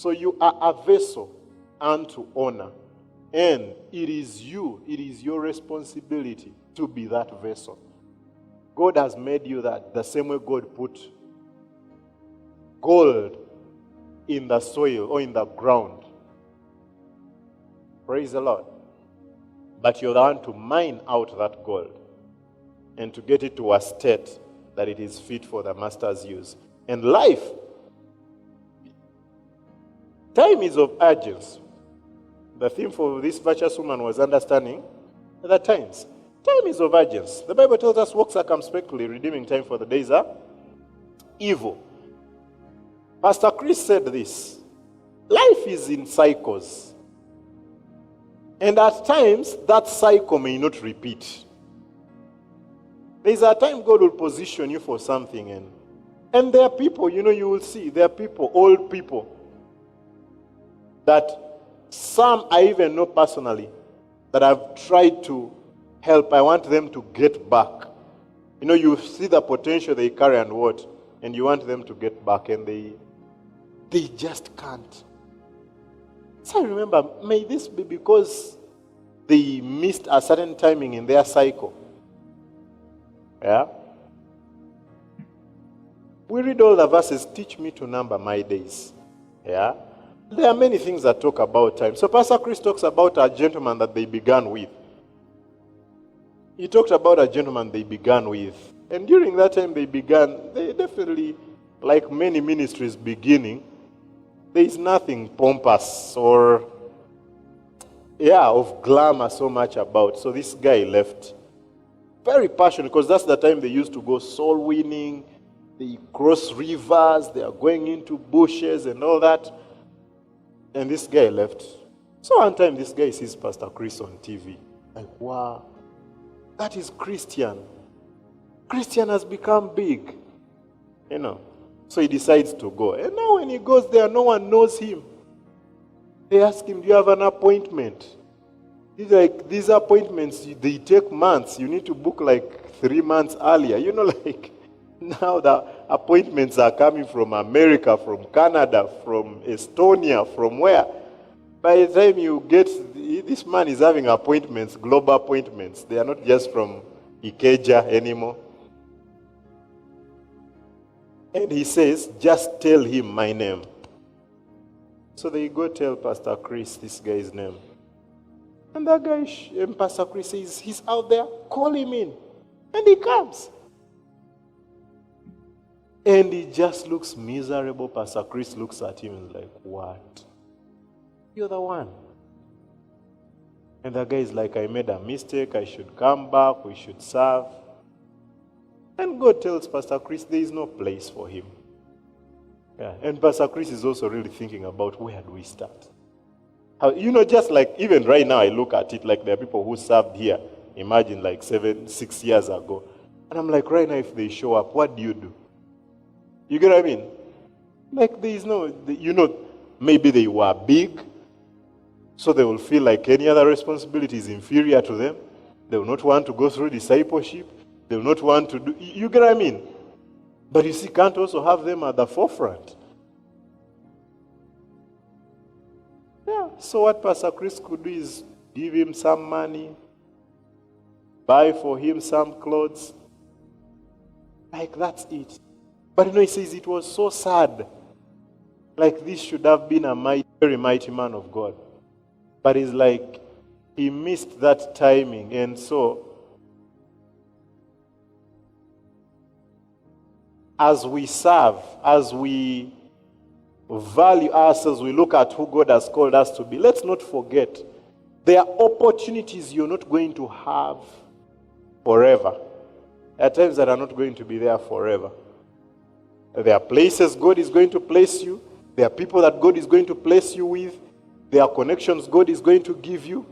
So you are a vessel unto honor. And it is your responsibility to be that vessel. God has made you that, the same way God put gold in the soil or in the ground. Praise the Lord. But you're the one to mine out that gold and to get it to a state that it is fit for the master's use. And life, time is of urgency. The theme for this virtuous woman was understanding the times. Time is of urgency. The Bible tells us, walk circumspectly, redeeming time, for the days are evil. Pastor Chris said this: life is in cycles. And at times, that cycle may not repeat. There is a time God will position you for something. And there are people, you will see, there are people, old people, that some I even know personally, that I've tried to help. I want them to get back. You see the potential they carry and you want them to get back, and they just can't. So I remember, may this be because they missed a certain timing in their cycle. Yeah? We read all the verses, teach me to number my days. Yeah? There are many things that talk about time. So Pastor Chris talks about a gentleman that they began with. He talked about a gentleman they began with. And during that time they definitely, like many ministries beginning, there is nothing pompous or, of glamour so much about. So this guy left. Very passionate, because that's the time they used to go soul winning. They cross rivers, they are going into bushes and all that. And this guy left. So one time this guy sees Pastor Chris on TV. Like, wow, that is Christian. Christian has become big. So he decides to go. And now when he goes there, no one knows him. They ask him, do you have an appointment? He's like, these appointments, they take months. You need to book like 3 months earlier. Now the appointments are coming from America, from Canada, from Estonia, from where? By the time you get, this man is having appointments, global appointments. They are not just from Ikeja anymore. And he says, just tell him my name. So they go tell Pastor Chris this guy's name. And that guy, and Pastor Chris says, he's out there, call him in. And he comes. And he just looks miserable. Pastor Chris looks at him and is like, what? You're the one. And the guy is like, I made a mistake. I should come back. We should serve. And God tells Pastor Chris there is no place for him. Yeah. And Pastor Chris is also really thinking about, where do we start? Just like even right now I look at it, like there are people who served here, imagine like 6 years ago. And I'm like, right now if they show up, what do you do? You get what I mean? Like there is no, maybe they were big, so they will feel like any other responsibility is inferior to them. They will not want to go through discipleship. They will not want to do, you get what I mean? But you see, can't also have them at the forefront. Yeah, so what Pastor Chris could do is give him some money, buy for him some clothes. Like, that's it. But he says it was so sad. Like, this should have been a very mighty man of God. But it's like, he missed that timing. And so, as we serve, as we value ourselves, we look at who God has called us to be, let's not forget, there are opportunities you're not going to have forever. There are times that are not going to be there forever. There are places God is going to place you. There are people that God is going to place you with. There are connections God is going to give you.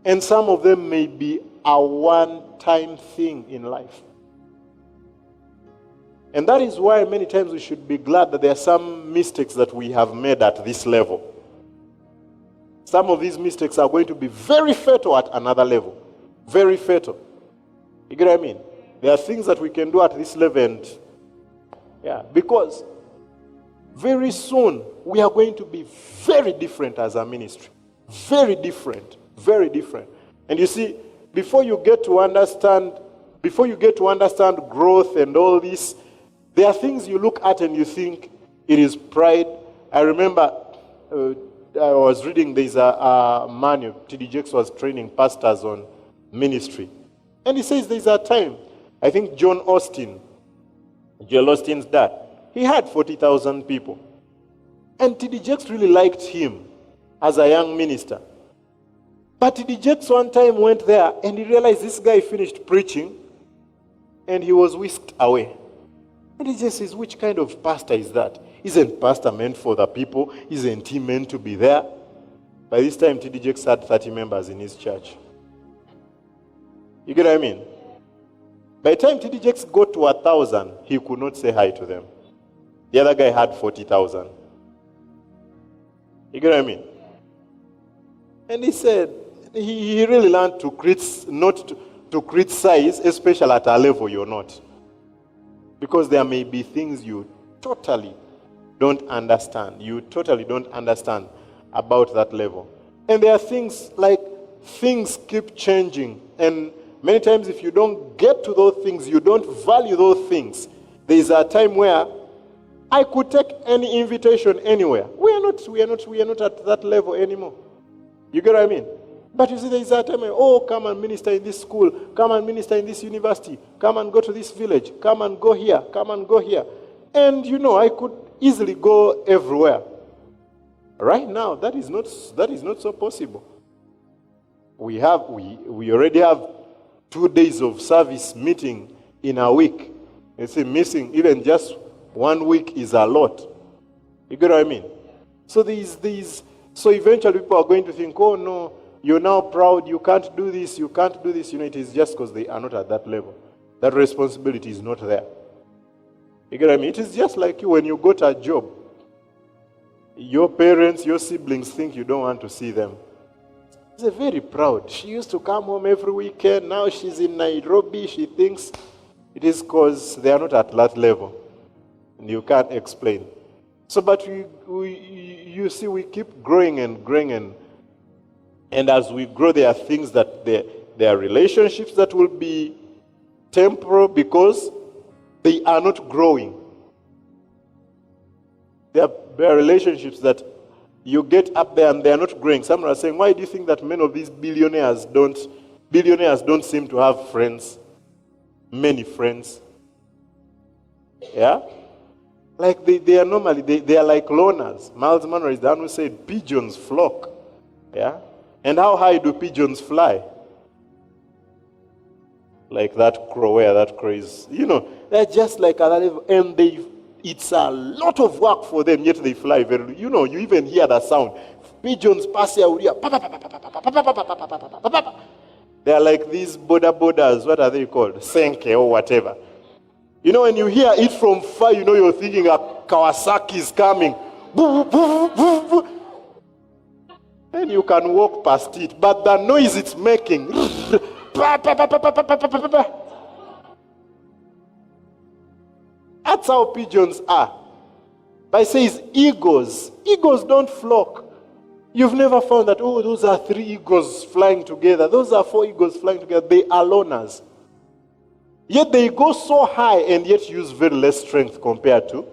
And some of them may be a one-time thing in life. And that is why many times we should be glad that there are some mistakes that we have made at this level. Some of these mistakes are going to be very fatal at another level. Very fatal. You get what I mean? There are things that we can do at this level, and because very soon we are going to be very different as a ministry. Very different, very different. And you see, before you get to understand growth and all this, there are things you look at and you think it is pride. I remember I was reading, there's a manual, T.D. Jakes was training pastors on ministry. And he says there's a time, I think Joel Osteen's dad, he had 40,000 people. And T.D. Jakes really liked him as a young minister. But T.D. Jakes one time went there and he realized this guy finished preaching and he was whisked away. And he just says, which kind of pastor is that? Isn't pastor meant for the people? Isn't he meant to be there? By this time, T.D. Jakes had 30 members in his church. You get what I mean? By the time T.D. Jakes got to 1,000, he could not say hi to them. The other guy had 40,000. You get what I mean? And he said, he really learned to not to criticize, especially at a level you're not. Because there may be things you totally don't understand. You totally don't understand about that level. And there are things like, things keep changing. And many times if you don't get to those things, you don't value those things. There is a time where I could take any invitation anywhere. We are not at that level anymore. You get what I mean? But you see, there is a time where, oh, come and minister in this school, come and minister in this university, come and go to this village, come and go here, come and go here. And you know, I could easily go everywhere. Right now, that is not so possible. We already have 2 days of service meeting in a week. You see, missing even just 1 week is a lot. You get what I mean? So so eventually people are going to think, oh no, you're now proud, you can't do this, you can't do this. You know, it is just because they are not at that level. That responsibility is not there. You get what I mean? It is just like you when you got a job. Your parents, your siblings think you don't want to see them. They're very proud. She used to come home every weekend. Now she's in Nairobi. She thinks it is because they are not at that level. And you can't explain. So, but you see, we keep growing and growing. And as we grow, there are things that there are relationships that will be temporal because they are not growing. There are relationships that you get up there and they are not growing. Some are saying, why do you think that many of these billionaires don't seem to have friends? Many friends. Yeah? Like they are normally, they are like loners. Miles Monroe is the one who said, pigeons flock. Yeah? And how high do pigeons fly? Like that crow, where that crow is. You know, they're just like a level, and it's a lot of work for them, yet they fly very, you know, you even hear the sound. Pigeons pass here, they are like these borders, what are they called? Senke or whatever. You know, when you hear it from far, you know you're thinking a Kawasaki is coming. And you can walk past it, but the noise it's making. That's how pigeons are. But it says eagles. Eagles don't flock. You've never found that, oh, those are 3 eagles flying together. Those are 4 eagles flying together. They are loners. Yet they go so high and yet use very less strength compared to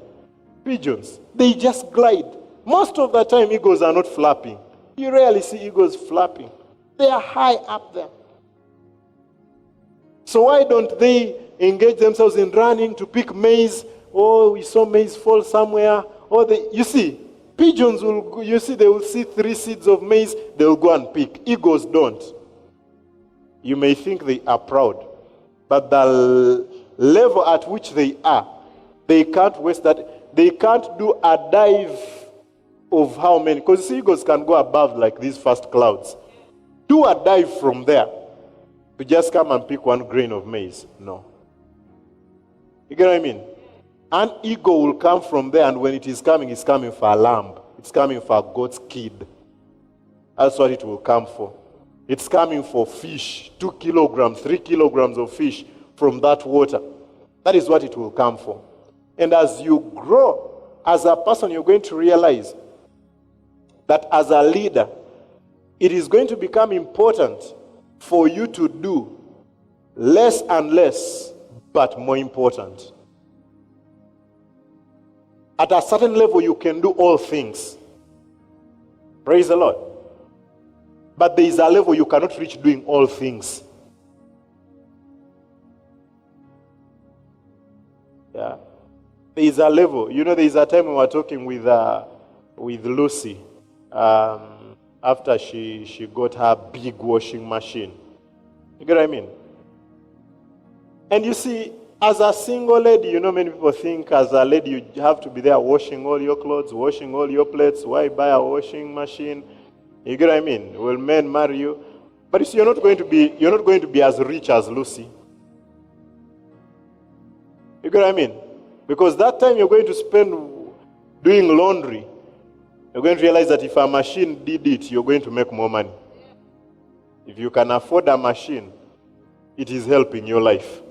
pigeons. They just glide. Most of the time, eagles are not flapping. You rarely see eagles flapping. They are high up there. So why don't they engage themselves in running to pick maize? Oh, we saw maize fall somewhere. Or you see, pigeons will, they will see 3 seeds of maize, they will go and pick. Eagles don't. You may think they are proud, but the level at which they are, they can't waste that. They can't do a dive of how many, because eagles can go above like these first clouds. Do a dive from there to just come and pick 1 grain of maize. No. You get what I mean? An eagle will come from there, and when it is coming, it's coming for a lamb. It's coming for a goat's kid. That's what it will come for. It's coming for fish, 2 kilograms, 3 kilograms of fish from that water. That is what it will come for. And as you grow, as a person, you're going to realize that as a leader, it is going to become important for you to do less and less, but more important. At a certain level, you can do all things. Praise the Lord. But there is a level you cannot reach doing all things. Yeah. There is a level. You know, there is a time we were talking with Lucy after she got her big washing machine. You get what I mean? And you see, as a single lady, you know, many people think as a lady you have to be there washing all your clothes, washing all your plates. Why buy a washing machine? You get what I mean? Will men marry you? But you see, you're not going to be as rich as Lucy. You get what I mean? Because that time you're going to spend doing laundry, you're going to realize that if a machine did it, you're going to make more money. If you can afford a machine, it is helping your life.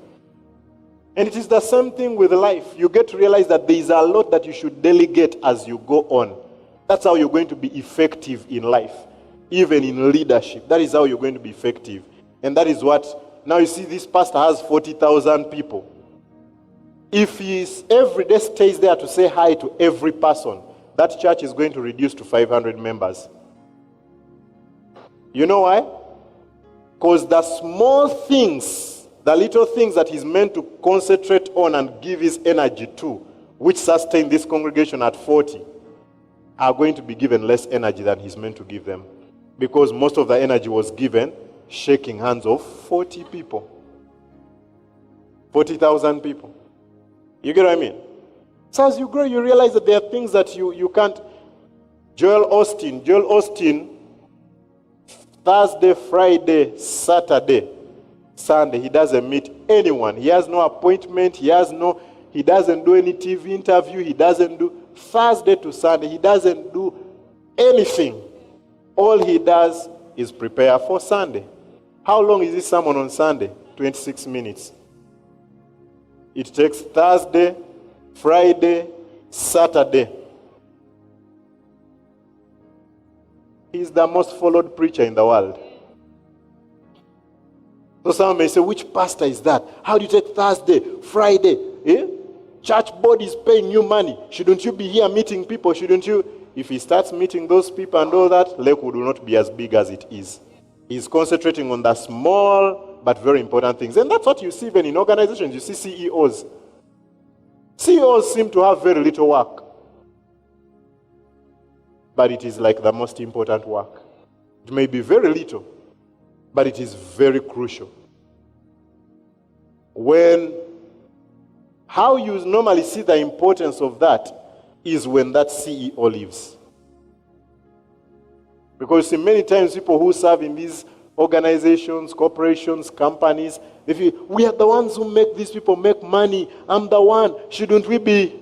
And it is the same thing with life. You get to realize that there is a lot that you should delegate as you go on. That's how you're going to be effective in life, even in leadership. That is how you're going to be effective. And that is what, now you see this pastor has 40,000 people. If he every day stays there to say hi to every person, that church is going to reduce to 500 members. You know why? Because the small things, the little things that he's meant to concentrate on and give his energy to, which sustain this congregation at 40, are going to be given less energy than he's meant to give them. Because most of the energy was given shaking hands of 40 people. 40,000 people. You get what I mean? So as you grow, you realize that there are things that you can't. Joel Austin, Thursday, Friday, Saturday, Sunday, he doesn't meet anyone. He has no appointment. He doesn't do any TV interview. He doesn't do Thursday to Sunday. He doesn't do anything. All he does is prepare for Sunday. How long is this sermon on Sunday? 26 minutes. It takes Thursday, Friday, Saturday. He's the most followed preacher in the world. So someone may say, which pastor is that? How do you take Thursday, Friday? Church board is paying you money. Shouldn't you be here meeting people? Shouldn't you? If he starts meeting those people and all that, Lakewood will not be as big as it is. He's concentrating on the small but very important things. And that's what you see even in organizations. You see CEOs. CEOs seem to have very little work. But it is like the most important work. It may be very little, but it is very crucial. How you normally see the importance of that is when that CEO leaves. Because see, many times people who serve in these organizations, corporations, companies, they feel, we are the ones who make these people make money. I'm the one. Shouldn't we be?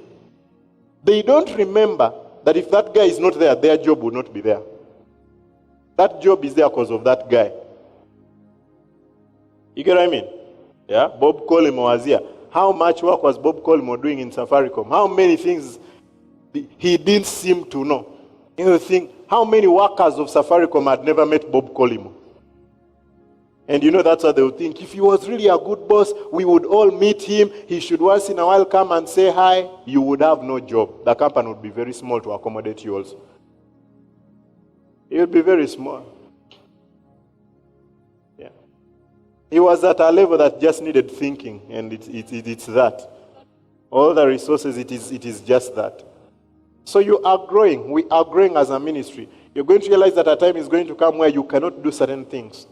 They don't remember that if that guy is not there, their job will not be there. That job is there because of that guy. You get what I mean? Yeah? Bob Collymore was here. How much work was Bob Collymore doing in Safaricom? How many things he didn't seem to know? You know, think, how many workers of Safaricom had never met Bob Collymore? And you know, that's what they would think. If he was really a good boss, we would all meet him. He should once in a while come and say hi. You would have no job. The company would be very small to accommodate you also. It would be very small. Yeah. He was at a level that just needed thinking, and it's that. All the resources, it is just that. So you are growing. We are growing as a ministry. You're going to realize that a time is going to come where you cannot do certain things.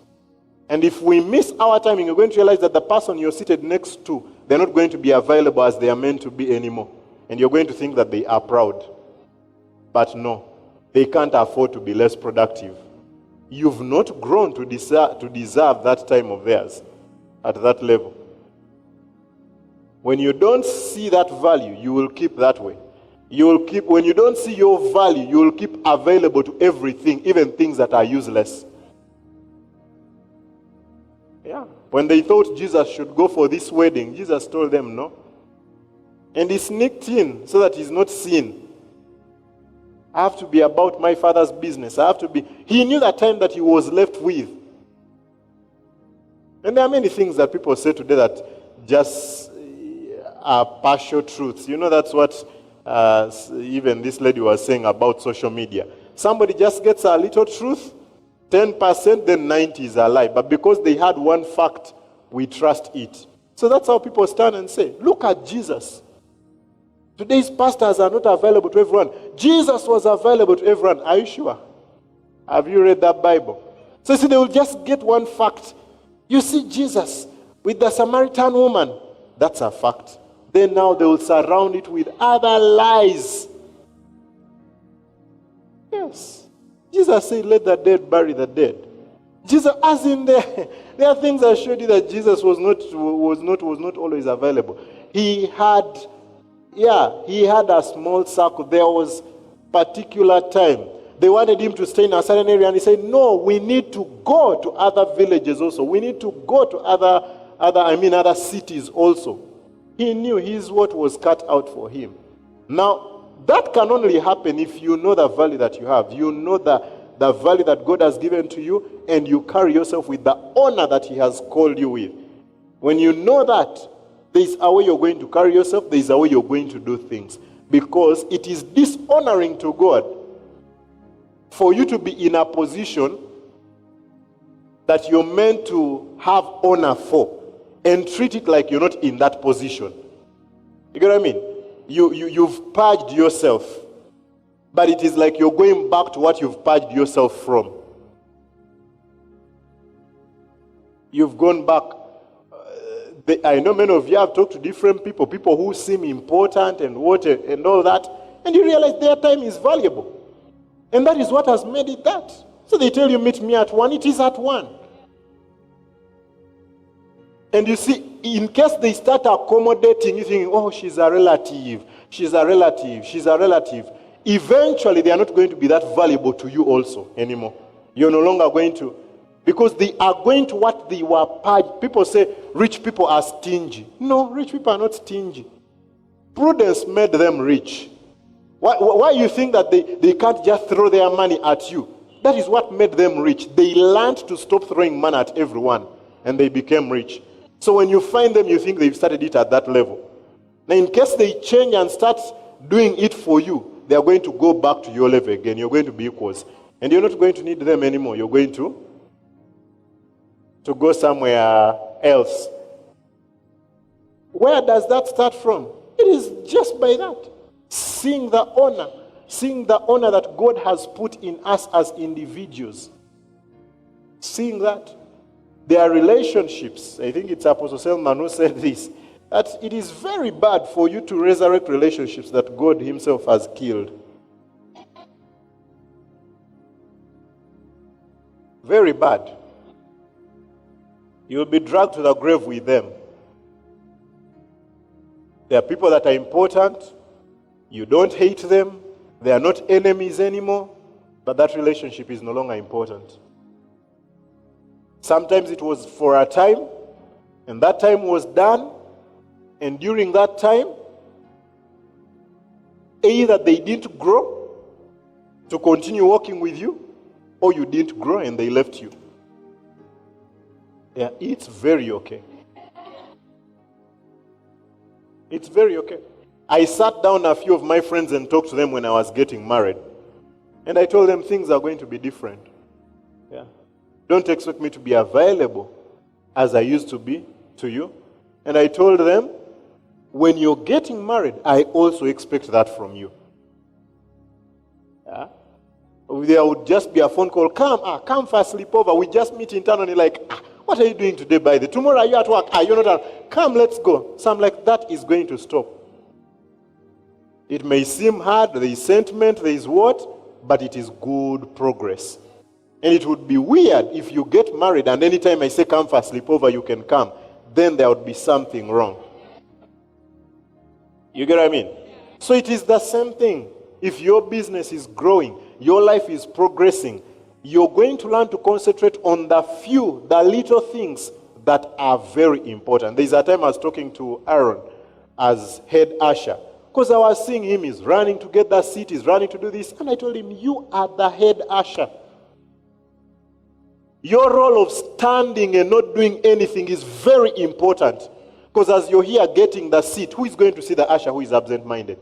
And if we miss our timing, you're going to realize that the person you're seated next to, they're not going to be available as they are meant to be anymore. And you're going to think that they are proud. But no, they can't afford to be less productive. You've not grown to deserve that time of theirs at that level. When you don't see that value, you will keep that way. When you don't see your value, you will keep available to everything, even things that are useless. Yeah. When they thought Jesus should go for this wedding, Jesus told them no. And he sneaked in so that he's not seen. I have to be about my Father's business. I have to be. He knew the time that he was left with. And there are many things that people say today that just are partial truths. You know, that's what even this lady was saying about social media. Somebody just gets a little truth, 10%, then 90% is a lie. But because they had one fact, we trust it. So that's how people stand and say, look at Jesus. Today's pastors are not available to everyone. Jesus was available to everyone. Are you sure? Have you read that Bible? So see, they will just get one fact. You see Jesus with the Samaritan woman. That's a fact. Then now they will surround it with other lies. Yes. Jesus said, let the dead bury the dead. Jesus, as in there are things that showed you that Jesus was not always available. He had a small circle. There was particular time. They wanted him to stay in a certain area, and he said, no, we need to go to other villages also. We need to go to other cities also. He knew his what was cut out for him. Now, that can only happen if you know the value that you have. You know the value that God has given to you, and you carry yourself with the honor that he has called you with. When you know that, there is a way you're going to carry yourself, there is a way you're going to do things. Because it is dishonoring to God for you to be in a position that you're meant to have honor for, and treat it like you're not in that position. You get what I mean? You've purged yourself, but it is like you're going back to what you've purged yourself from. You've gone back. I know many of you have talked to different people who seem important and all that, and you realize their time is valuable. And that is what has made it that. So they tell you, meet me at 1, it is at 1. And you see, in case they start accommodating, you think, oh, she's a relative. Eventually, they are not going to be that valuable to you also anymore. You're no longer going to, because they are going to what they were purged. People say rich people are stingy. No, rich people are not stingy. Prudence made them rich. Why you think that they can't just throw their money at you? That is what made them rich. They learned to stop throwing money at everyone, and they became rich. So when you find them, you think they've started it at that level. Now, in case they change and start doing it for you, they are going to go back to your level again. You're going to be equals. And you're not going to need them anymore. You're going to go somewhere else. Where does that start from? It is just by that. Seeing the honor that God has put in us as individuals. Seeing that. There are relationships. I think it's Apostle Selman who said this, that it is very bad for you to resurrect relationships that God himself has killed. Very bad. You'll be dragged to the grave with them. There are people that are important. You don't hate them. They are not enemies anymore. But that relationship is no longer important. Sometimes it was for a time, and that time was done, and during that time, either they didn't grow to continue working with you, or you didn't grow and they left you. Yeah, it's very okay. It's very okay. I sat down a few of my friends and talked to them when I was getting married. And I told them things are going to be different. Yeah. Don't expect me to be available as I used to be to you. And I told them, when you're getting married, I also expect that from you. Yeah? There would just be a phone call, come for a sleepover. We just meet internally like, what are you doing today, by the tomorrow are you at work? You're not at, come, let's go. So I'm like, that is going to stop. It may seem hard, there is sentiment, there is what, but it is good progress. And it would be weird if you get married and anytime I say come for a sleepover, you can come. Then there would be something wrong. You get what I mean? So it is the same thing. If your business is growing, your life is progressing, you're going to learn to concentrate on the little things that are very important. There's a time I was talking to Aaron as head usher, Because I was seeing him, he's running to get that seat, he's running to do this. And I told him, you are the head usher. Your role of standing and not doing anything is very important. Because as you're here getting the seat, who is going to see the usher who is absent-minded?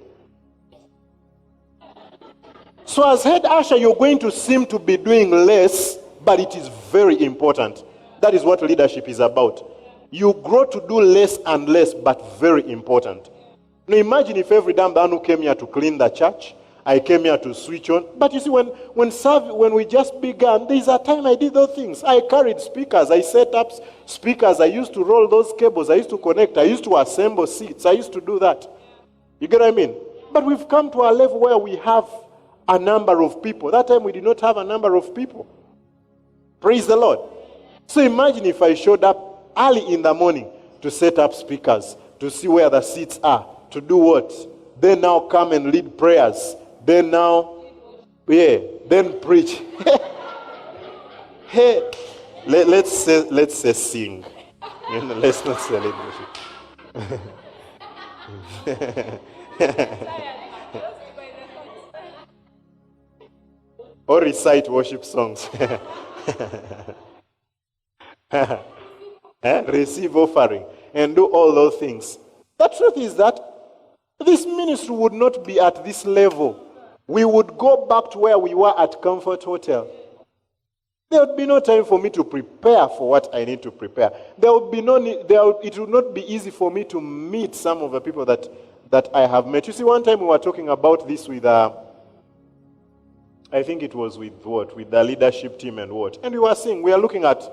So as head usher, you're going to seem to be doing less, but it is very important. That is what leadership is about. You grow to do less and less, but very important. Now imagine if every damn man who came here to clean the church, I came here to switch on. But you see, when we just began, there's a time I did those things. I carried speakers, I set up speakers, I used to roll those cables, I used to connect, I used to assemble seats, I used to do that. You get what I mean? But we've come to a level where we have a number of people. That time we did not have a number of people. Praise the Lord. So imagine if I showed up early in the morning to set up speakers, to see where the seats are, to do what? Then now come and lead prayers. Then now, then preach. Hey, let's say sing. You know, let's not celebrate. Or recite worship songs. Receive offering and do all those things. The truth is that this ministry would not be at this level. We would go back to where we were at Comfort Hotel. There would be no time for me to prepare for what I need to prepare. There would be no need, it would not be easy for me to meet some of the people that I have met. You see, one time we were talking about this with, I think it was with what? With the leadership team and what? And we were saying, we are looking at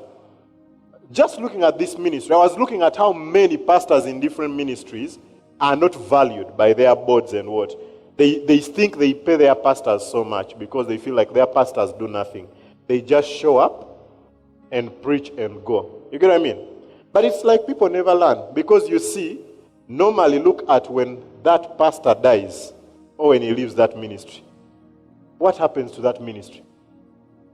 this ministry. I was looking at how many pastors in different ministries are not valued by their boards and what. They think they pay their pastors so much because they feel like their pastors do nothing. They just show up and preach and go. You get what I mean? But it's like people never learn. Because you see, normally look at when that pastor dies or when he leaves that ministry. What happens to that ministry?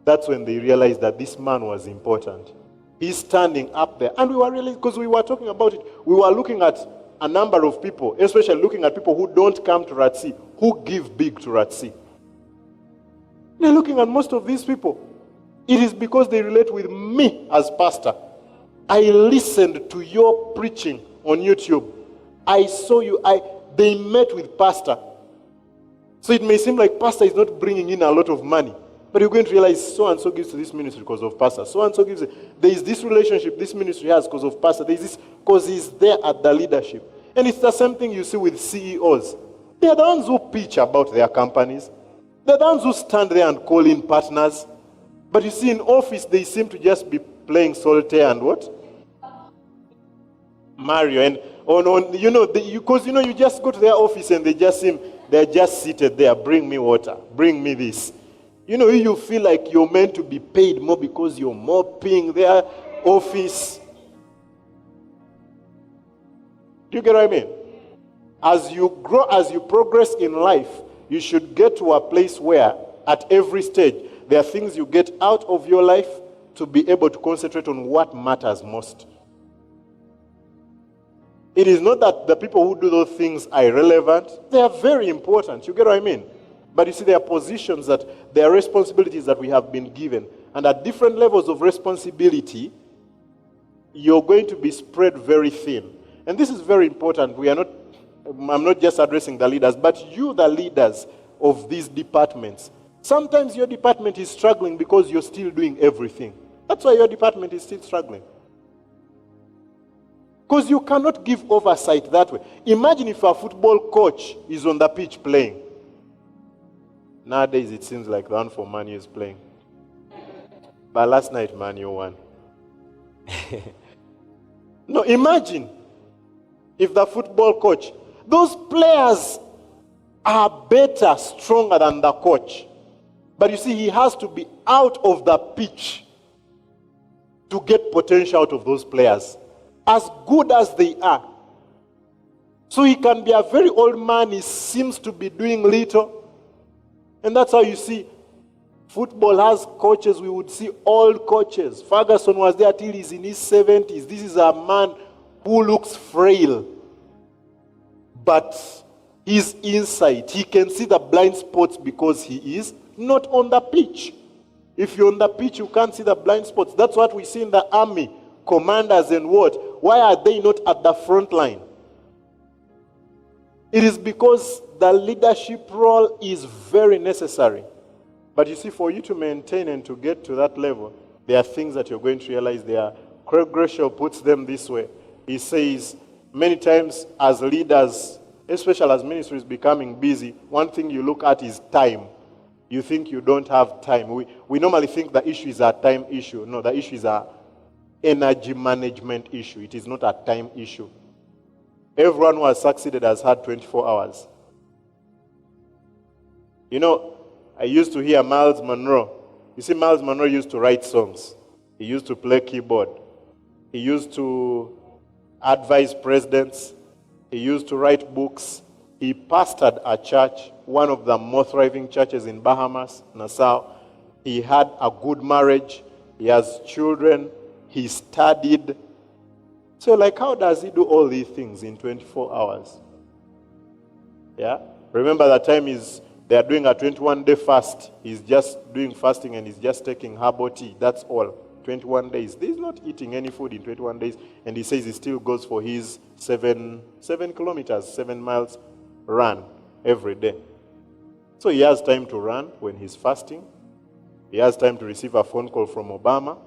That's when they realize that this man was important. He's standing up there. And we were really, because we were talking about it, we were looking at a number of people, especially looking at people who don't come to Ratsi, who give big to Ratsi. They're looking at most of these people. It is because they relate with me as pastor. I listened to your preaching on YouTube. I saw you. They met with pastor. So it may seem like pastor is not bringing in a lot of money. But you're going to realize so-and-so gives to this ministry because of pastor. So-and-so gives it. There is this relationship this ministry has because of pastor. There is this because he's there at the leadership. And it's the same thing you see with CEOs. They are the ones who pitch about their companies. They're the ones who stand there and call in partners. But you see, in office, they seem to just be playing solitaire and what? Mario. And because you just go to their office and they're just seated there. Bring me water. Bring me this. You feel like you're meant to be paid more because you're mopping their office. Do you get what I mean? As you grow, as you progress in life, you should get to a place where at every stage, there are things you get out of your life to be able to concentrate on what matters most. It is not that the people who do those things are irrelevant. They are very important. You get what I mean? But you see, there are positions there are responsibilities that we have been given. And at different levels of responsibility, you're going to be spread very thin. And this is very important. I'm not just addressing the leaders, but you, the leaders of these departments. Sometimes your department is struggling because you're still doing everything. That's why your department is still struggling. Because you cannot give oversight that way. Imagine if a football coach is on the pitch playing. Nowadays, it seems like the one for Man U is playing. But last night, Man U won. No, imagine if the football coach, those players are better, stronger than the coach. But you see, he has to be out of the pitch to get potential out of those players, as good as they are. So he can be a very old man, he seems to be doing little. And that's how you see football has coaches. We would see old coaches. Ferguson was there till he's in his 70s. This is a man who looks frail. But his insight. He can see the blind spots because he is not on the pitch. If you're on the pitch, you can't see the blind spots. That's what we see in the army, commanders and what. Why are they not at the front line? It is because the leadership role is very necessary. But you see, for you to maintain and to get to that level, there are things that you're going to realize there. Craig Groeschel puts them this way. He says, many times as leaders, especially as ministries becoming busy, one thing you look at is time. You think you don't have time. We normally think the issue is a time issue. No, the issue is an energy management issue. It is not a time issue. Everyone who has succeeded has had 24 hours. You know, I used to hear Miles Monroe. You see, Miles Monroe used to write songs. He used to play keyboard. He used to advise presidents. He used to write books. He pastored a church, one of the most thriving churches in Bahamas, Nassau. He had a good marriage. He has children. He studied. So, like, how does he do all these things in 24 hours? Yeah? Remember the time they are doing a 21-day fast. He's just doing fasting and he's just taking herbal tea. That's all. 21 days. He's not eating any food in 21 days. And he says he still goes for his 7 kilometers, 7 miles run every day. So he has time to run when he's fasting. He has time to receive a phone call from Obama.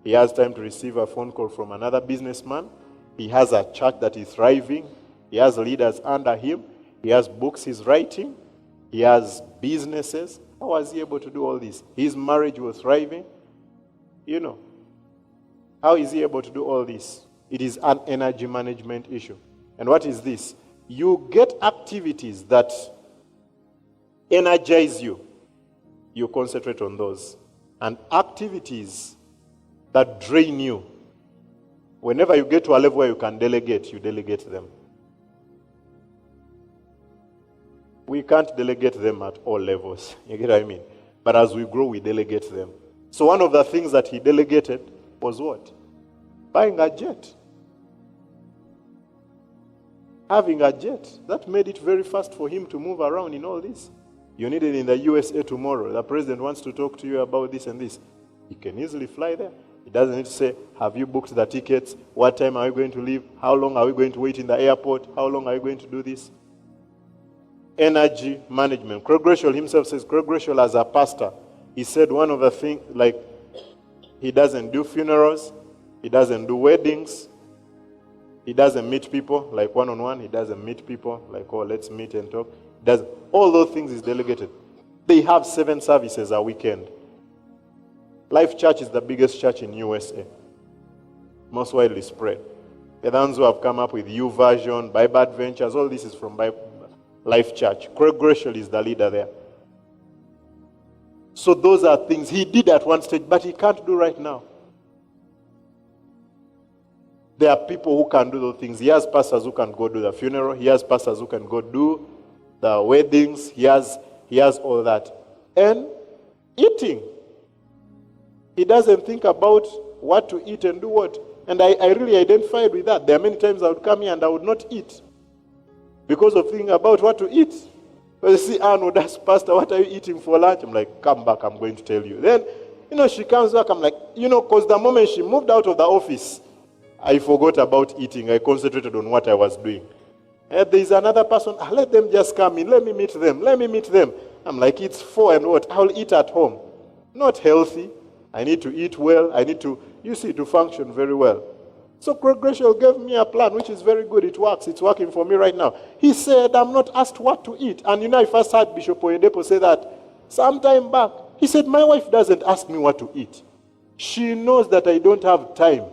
He has time to receive a phone call from another businessman. He has a church that is thriving. He has leaders under him. He has books he's writing. He has businesses. How was he able to do all this? His marriage was thriving. You know. How is he able to do all this? It is an energy management issue. And what is this? You get activities that energize you. You concentrate on those. And activities that drain you. Whenever you get to a level where you can delegate, you delegate them. We can't delegate them at all levels. You get what I mean? But as we grow, we delegate them. So one of the things that he delegated was what? Buying a jet. Having a jet. That made it very fast for him to move around in all this. You need it in the USA tomorrow. The president wants to talk to you about this and this. He can easily fly there. He doesn't need to say, have you booked the tickets? What time are you going to leave? How long are we going to wait in the airport? How long are you going to do this? Energy management. Craig Groeschel himself says, Craig Groeschel as a pastor, he said one of the things, like, he doesn't do funerals, he doesn't do weddings, he doesn't meet people, like one-on-one, he doesn't meet people, like, oh, let's meet and talk. All those things is delegated. They have 7 services a weekend. Life Church is the biggest church in USA, most widely spread. The ones who have come up with YouVersion, Bible Adventures, all this is from Life Church. Craig Groeschel is the leader there. So those are things he did at one stage, but he can't do right now. There are people who can do those things. He has pastors who can go do the funeral. He has pastors who can go do the weddings. He has all that. And eating. He doesn't think about what to eat and do what. And I really identified with that. There are many times I would come here and I would not eat because of thinking about what to eat. But you see, Anne, that's Pastor, what are you eating for lunch? I'm like, come back, I'm going to tell you. Then, she comes back, I'm like, because the moment she moved out of the office, I forgot about eating. I concentrated on what I was doing. And there's another person, let them just come in, let me meet them. I'm like, it's 4 and what? I'll eat at home. Not healthy. I need to eat well. I need to, to function very well. So Craig Groeschel gave me a plan, which is very good. It works. It's working for me right now. He said, I'm not asked what to eat. And I first heard Bishop Oyedepo say that sometime back. He said, my wife doesn't ask me what to eat. She knows that I don't have time.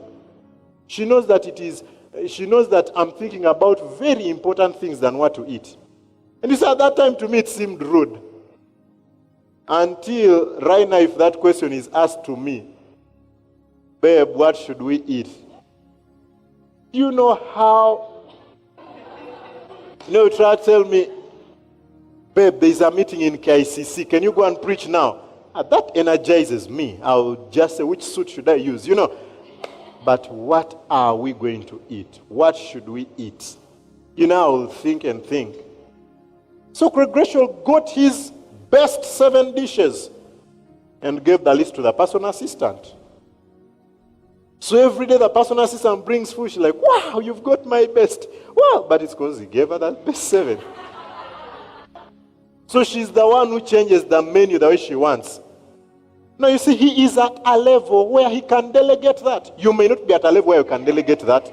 She knows that I'm thinking about very important things than what to eat. And he said, at that time to me it seemed rude. Until right now, if that question is asked to me, babe, what should we eat? You know how? Try to tell me, babe, there's a meeting in KICC. Can you go and preach now? That energizes me. I'll just say, which suit should I use? But what are we going to eat? What should we eat? I'll think and think. So Craig Gresham got his best 7 dishes and gave the list to the personal assistant. So every day the personal assistant brings food, she's like, wow, you've got my best. Wow, but it's because he gave her that best 7. So she's the one who changes the menu the way she wants. Now you see, he is at a level where he can delegate that. You may not be at a level where you can delegate that.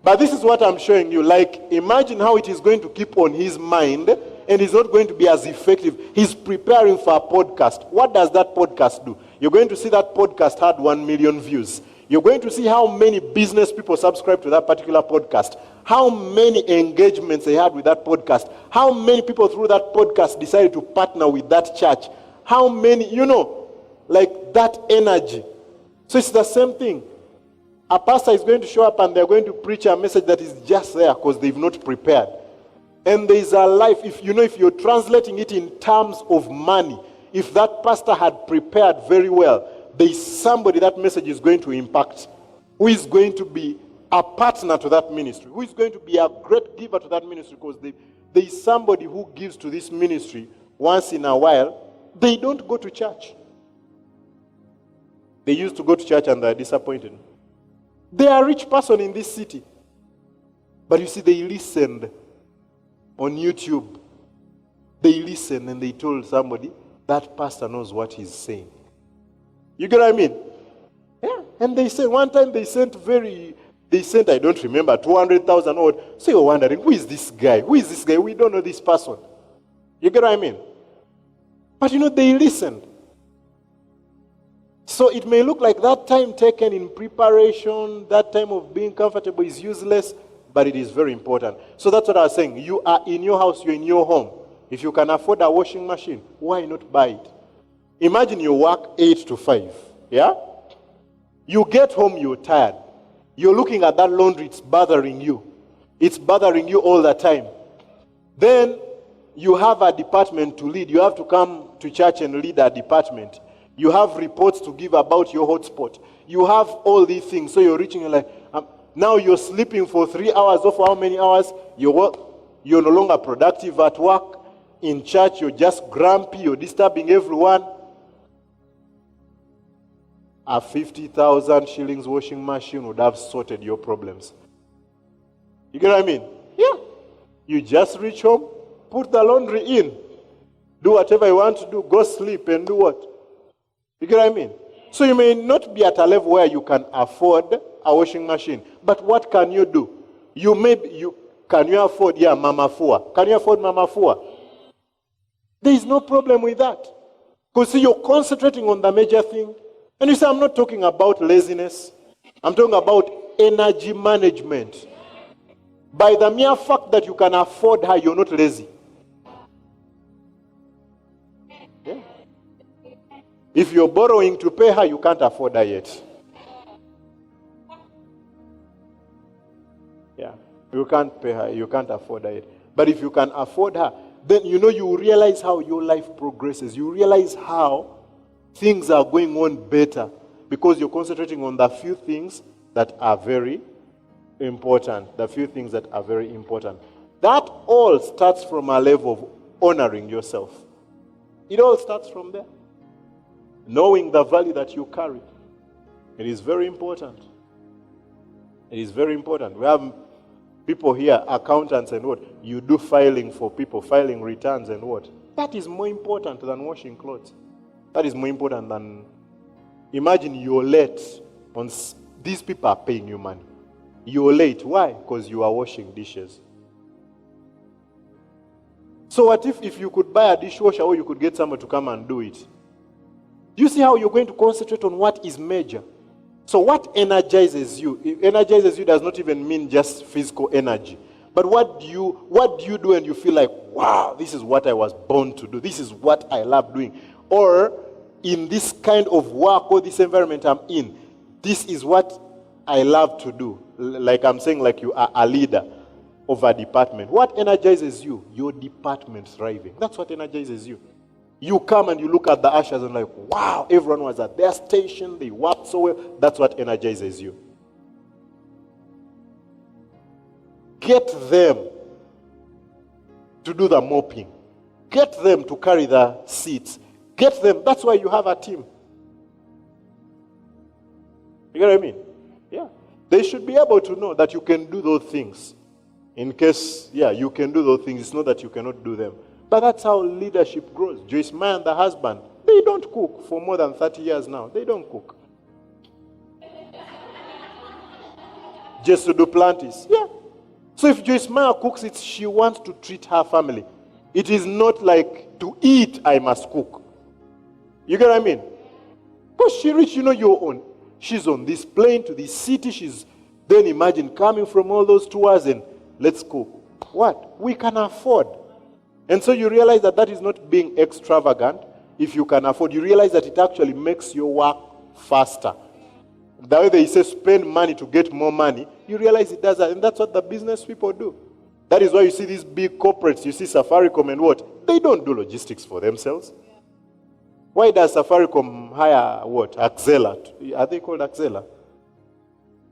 But this is what I'm showing you. Like, imagine how it is going to keep on his mind, and he's not going to be as effective. He's preparing for a podcast. What does that podcast do? You're going to see that podcast had 1 million views. You're going to see how many business people subscribe to that particular podcast, how many engagements they had with that podcast, how many people through that podcast decided to partner with that church, how many, like that energy. So it's the same thing. A pastor is going to show up and they're going to preach a message that is just there because they've not prepared. And there is a life, if you're translating it in terms of money, if that pastor had prepared very well, there is somebody that message is going to impact, who is going to be a partner to that ministry, who is going to be a great giver to that ministry, because there is somebody who gives to this ministry once in a while. They don't go to church. They used to go to church and they're disappointed. They are a rich person in this city. But you see, they listened on YouTube. They listened and they told somebody, that pastor knows what he's saying. You get what I mean? Yeah. And they said, one time they sent, I don't remember, 200,000 odd. So you're wondering, who is this guy? Who is this guy? We don't know this person. You get what I mean? But they listened. So it may look like that time taken in preparation, that time of being comfortable is useless, but it is very important. So that's what I was saying. You are in your house, you're in your home. If you can afford a washing machine, why not buy it? Imagine you work 8 to 5, yeah? You get home, you're tired. You're looking at that laundry, it's bothering you. It's bothering you all the time. Then you have a department to lead. You have to come to church and lead a department. You have reports to give about your hotspot. You have all these things. So you're reaching, now you're sleeping for 3 hours or for how many hours? You're no longer productive at work. In church, you're just grumpy. You're disturbing everyone. A 50,000 shillings washing machine would have sorted your problems. You get what I mean? Yeah. You just reach home, put the laundry in, do whatever you want to do, go sleep and do what? You get what I mean? So you may not be at a level where you can afford a washing machine, but what can you do? Can you afford Mama Fua? Can you afford Mama Fua? There is no problem with that. Because see, you're concentrating on the major thing. And you say, I'm not talking about laziness. I'm talking about energy management. By the mere fact that you can afford her, you're not lazy. Yeah. If you're borrowing to pay her, you can't afford her yet. Yeah. You can't pay her, you can't afford her yet. But if you can afford her, then you realize how your life progresses. You realize how things are going on better because you're concentrating on the few things that are very important. The few things that are very important. That all starts from a level of honoring yourself. It all starts from there. Knowing the value that you carry. It is very important. It is very important. We have people here, accountants and what? You do filing for people, filing returns and what? That is more important than washing clothes. That is more important than, imagine you're late. These people are paying you money. You're late. Why? Because you are washing dishes. So what if you could buy a dishwasher or you could get someone to come and do it? Do you see how you're going to concentrate on what is major? So what energizes you? Energizes you does not even mean just physical energy. But what do you do and you feel like, wow, this is what I was born to do. This is what I love doing. Or in this kind of work or this environment I'm in, this is what I love to do. Like I'm saying, like you are a leader of a department. What energizes you? Your department thriving. That's what energizes you. You come and you look at the ushers and like, wow, everyone was at their station, they worked so well. That's what energizes you. Get them to do the mopping. Get them to carry the seats. Get them. That's why you have a team. You get what I mean? Yeah. They should be able to know that you can do those things. In case, you can do those things. It's not that you cannot do them. But that's how leadership grows. Joyce Meyer and the husband, they don't cook for more than 30 years now. They don't cook. Just to do planties. Yeah. So if Joyce Meyer cooks it, she wants to treat her family. It is not like to eat, I must cook. You get what I mean? Because she reached, your own. She's on this plane to this city. She's then imagine coming from all those tours and let's cook. What? We can afford. And so you realize that that is not being extravagant. If you can afford, you realize that it actually makes your work faster. The way they say spend money to get more money, you realize it does that. And that's what the business people do. That is why you see these big corporates, you see Safaricom and what? They don't do logistics for themselves. Why does Safaricom hire what? Axela. Are they called Axela?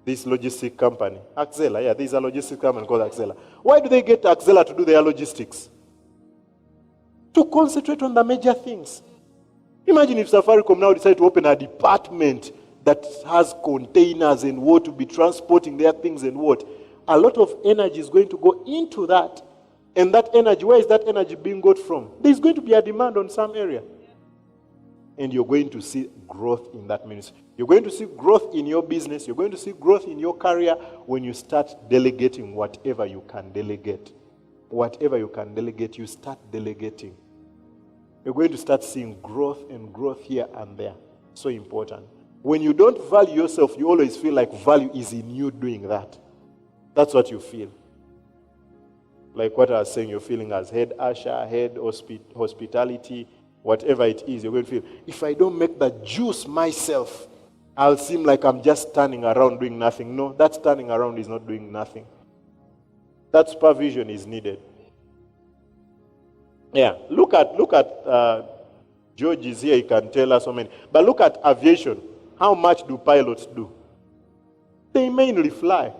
This logistic company. Axela, yeah, there's a logistic company called Axela. Why do they get Axela to do their logistics? To concentrate on the major things. Imagine if Safaricom now decide to open a department that has containers and what to be transporting their things and what. A lot of energy is going to go into that. And that energy, where is that energy being got from? There's going to be a demand on some area. And you're going to see growth in that ministry. You're going to see growth in your business. You're going to see growth in your career when you start delegating whatever you can delegate. Whatever you can delegate, you start delegating. You're going to start seeing growth and growth here and there. So important. When you don't value yourself, you always feel like value is in you doing that. That's what you feel. Like what I was saying, you're feeling as head usher, head hospitality, whatever it is, you're going to feel, if I don't make the juice myself, I'll seem like I'm just standing around doing nothing. No, that standing around is not doing nothing. That supervision is needed. Yeah, look at George is here, he can tell us so many. But look at aviation. How much do pilots do? They mainly fly.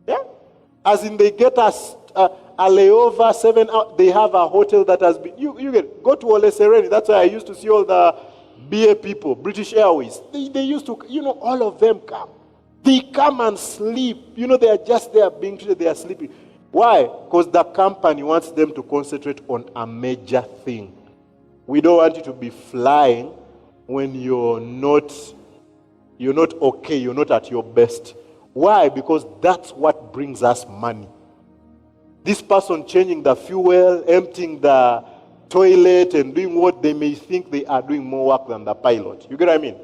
Yeah? As in they get us a layover, 7 hours, they have a hotel that has been, go to Ole Sereni, that's why I used to see all the BA people, British Airways. They used to, all of them come. They come and sleep. They are just there being treated, they are sleeping. Why? Because the company wants them to concentrate on a major thing. We don't want you to be flying when you're not okay, you're not at your best. Why? Because that's what brings us money. This person changing the fuel, emptying the toilet, and doing what they may think they are doing more work than the pilot. You get what I mean?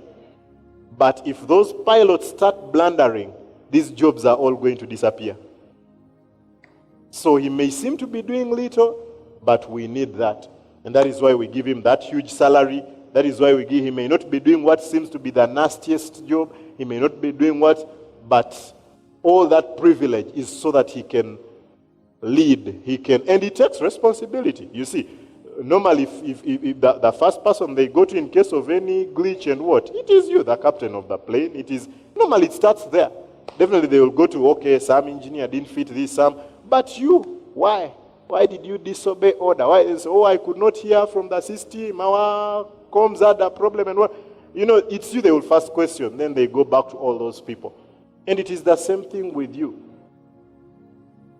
But if those pilots start blundering, these jobs are all going to disappear. So he may seem to be doing little, but we need that. And that is why we give him that huge salary. That is why he may not be doing what seems to be the nastiest job. He may not be doing but all that privilege is so that he can lead. And he takes responsibility. You see, normally if the first person they go to in case of any glitch and what, it is you, the captain of the plane. Normally it starts there. Definitely they will go to, okay, some engineer didn't fit this, but you, why? Why did you disobey order? Why? I could not hear from the system. Our comms had a problem and what? It's you they will first question. Then they go back to all those people. And it is the same thing with you.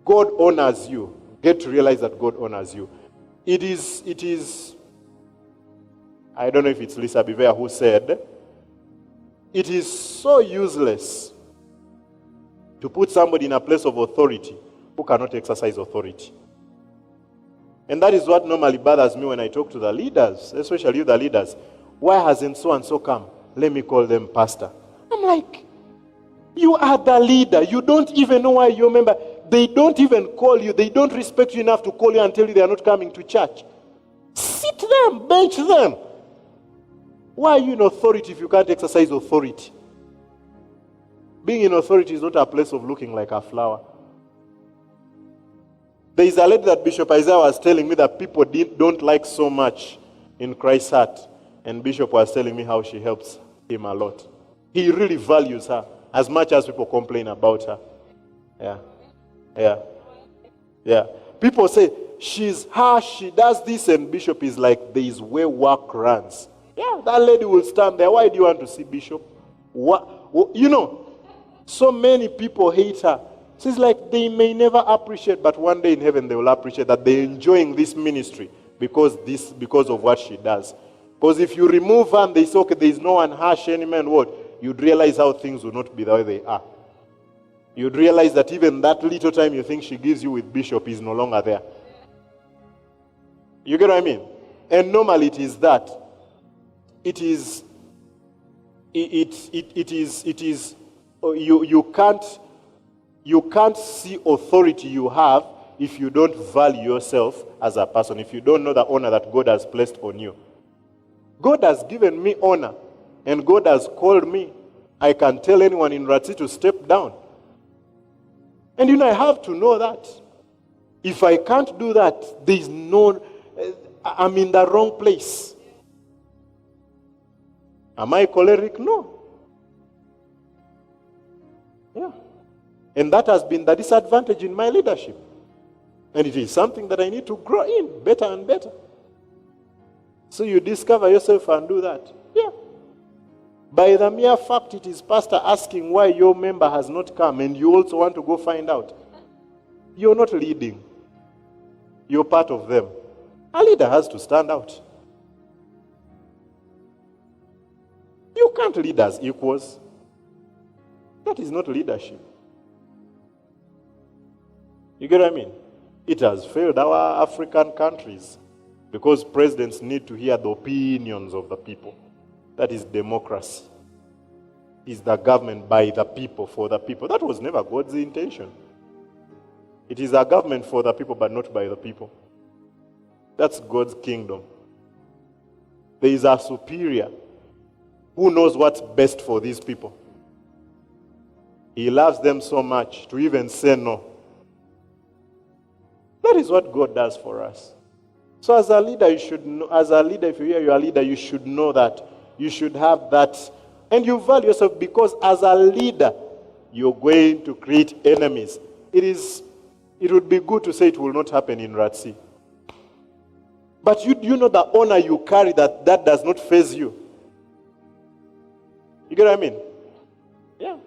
God honors you. Get to realize that God honors you. It is, I don't know if it's Lisa Bivea who said, it is so useless to put somebody in a place of authority who cannot exercise authority. And that is what normally bothers me when I talk to the leaders, especially you, the leaders. Why hasn't so and so come? Let me call them pastor. I'm like, you are the leader. You don't even know why you're a member. They don't even call you. They don't respect you enough to call you and tell you they are not coming to church. Sit them, bench them. Why are you in authority if you can't exercise authority? Being in authority is not a place of looking like a flower. There is a lady that Bishop Isaiah was telling me that people don't like so much in Christ's heart. And Bishop was telling me how she helps him a lot. He really values her as much as people complain about her. Yeah. Yeah. Yeah. People say, she's harsh, she does this, and Bishop is like, there is where work runs. Yeah, that lady will stand there. Why do you want to see Bishop? What? You know, so many people hate her. She's like, they may never appreciate, but one day in heaven they will appreciate that they're enjoying this ministry because of what she does. Because if you remove her and they say, okay, there is no one harsh anymore and what, you'd realize how things will not be the way they are. You'd realize that even that little time you think she gives you with Bishop is no longer there. You get what I mean? And normally it is that. You can't see authority you have if you don't value yourself as a person, if you don't know the honor that God has placed on you. God has given me honor, and God has called me. I can tell anyone in Ratsi to step down. And I have to know that. If I can't do that, I'm in the wrong place. Am I choleric? No. Yeah. And that has been the disadvantage in my leadership. And it is something that I need to grow in better and better. So you discover yourself and do that. Yeah. By the mere fact it is pastor asking why your member has not come and you also want to go find out. You're not leading. You're part of them. A leader has to stand out. You can't lead as equals. That is not leadership. You get what I mean? It has failed our African countries because presidents need to hear the opinions of the people. That is democracy. It's the government by the people, for the people. That was never God's intention. It is a government for the people, but not by the people. That's God's kingdom. There is a superior who knows what's best for these people. He loves them so much to even say no. That is what God does for us. So as a leader, you should know, if you hear you're a leader, you should know that. You should have that. And you value yourself because as a leader, you're going to create enemies. It would be good to say it will not happen in Ratsi. But you know the honor you carry that does not faze you. You get what I mean? Yeah.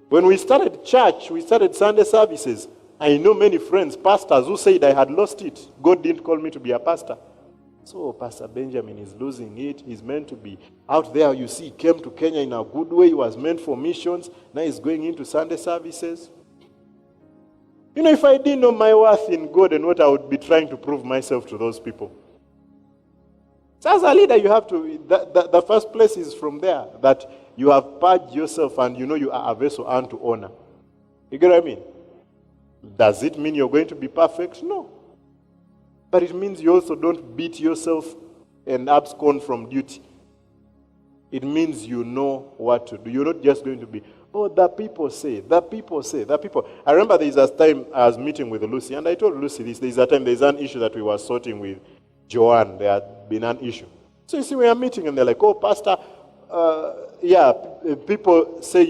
When we started church, we started Sunday services. I know many friends, pastors, who said I had lost it. God didn't call me to be a pastor. So Pastor Benjamin is losing it. He's meant to be out there. You see, he came to Kenya in a good way. He was meant for missions. Now he's going into Sunday services. If I didn't know my worth in God and what I would be trying to prove myself to those people. So as a leader, you have to, the first place is from there, that you have purged yourself and you are a vessel unto honor. You get what I mean? Does it mean you're going to be perfect? No. But it means you also don't beat yourself and abscond from duty. It means you know what to do. You're not just going to be, the people say, the people. I remember there is a time I was meeting with Lucy, and I told Lucy this. There is a time there's an issue that we were sorting with Joanne. There had been an issue. So you see, we are meeting, and they're like, Pastor, people say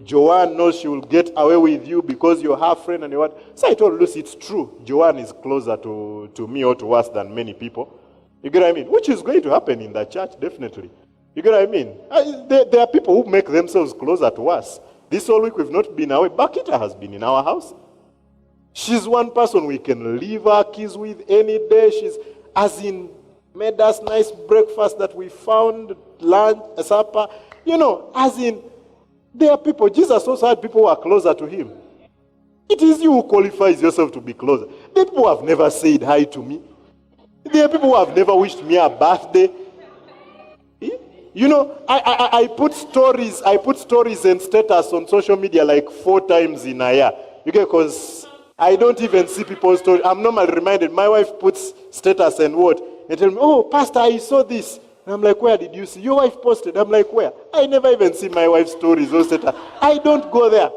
Joanne knows she will get away with you because you're her friend and you what. So I told Lucy, it's true. Joanne is closer to me or to us than many people. You get what I mean? Which is going to happen in the church, definitely. You get what I mean? There are people who make themselves closer to us. This whole week we've not been away. Bakita has been in our house. She's one person we can leave our keys with any day. She's, made us nice breakfast that we found, lunch, supper. There are people, Jesus also had people who are closer to him. It is you who qualifies yourself to be closer. There are people who have never said hi to me. There are people who have never wished me a birthday. I put stories and status on social media like 4 times in a year. Because I don't even see people's stories. I'm normally reminded. My wife puts status and what? And tell me, Pastor, I saw this. And I'm like, where did you see? Your wife posted. I'm like, where? I never even see my wife's stories or status. I don't go there.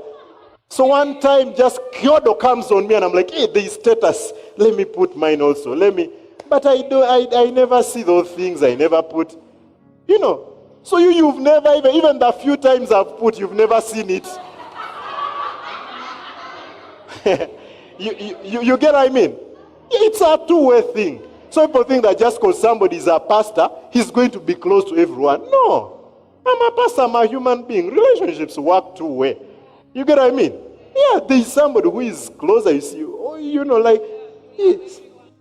So one time, just Kyodo comes on me, and I'm like, hey, there's status. Let me put mine also. But I never see those things. I never put, So you've never, even the few times I've put, you've never seen it. You get what I mean? It's a two-way thing. So people think that just because somebody is a pastor, he's going to be close to everyone. No. I'm a pastor, I'm a human being. Relationships work two-way. You get what I mean? Yeah, there's somebody who is closer, you see.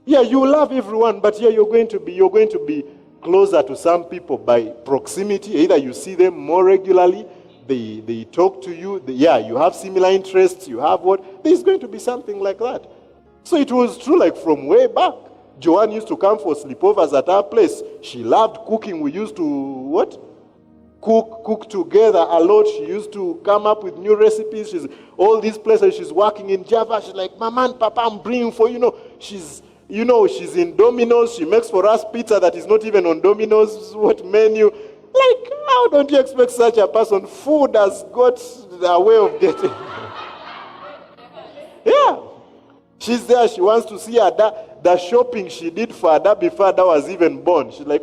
You love everyone, but yeah, you're going to be closer to some people by proximity. Either you see them more regularly, they talk to you, you have similar interests, you have what? There's going to be something like that. So it was true like from way back. Joanne used to come for sleepovers at our place. She loved cooking. We used to, cook together a lot. She used to come up with new recipes. All these places, she's working in Java. She's like, Mama and Papa, I'm bringing for she's in Domino's. She makes for us pizza that is not even on Domino's menu. Like, how don't you expect such a person? Food has got a way of getting. Yeah. She's there. She wants to see the shopping she did for Ada before Ada was even born. She's like,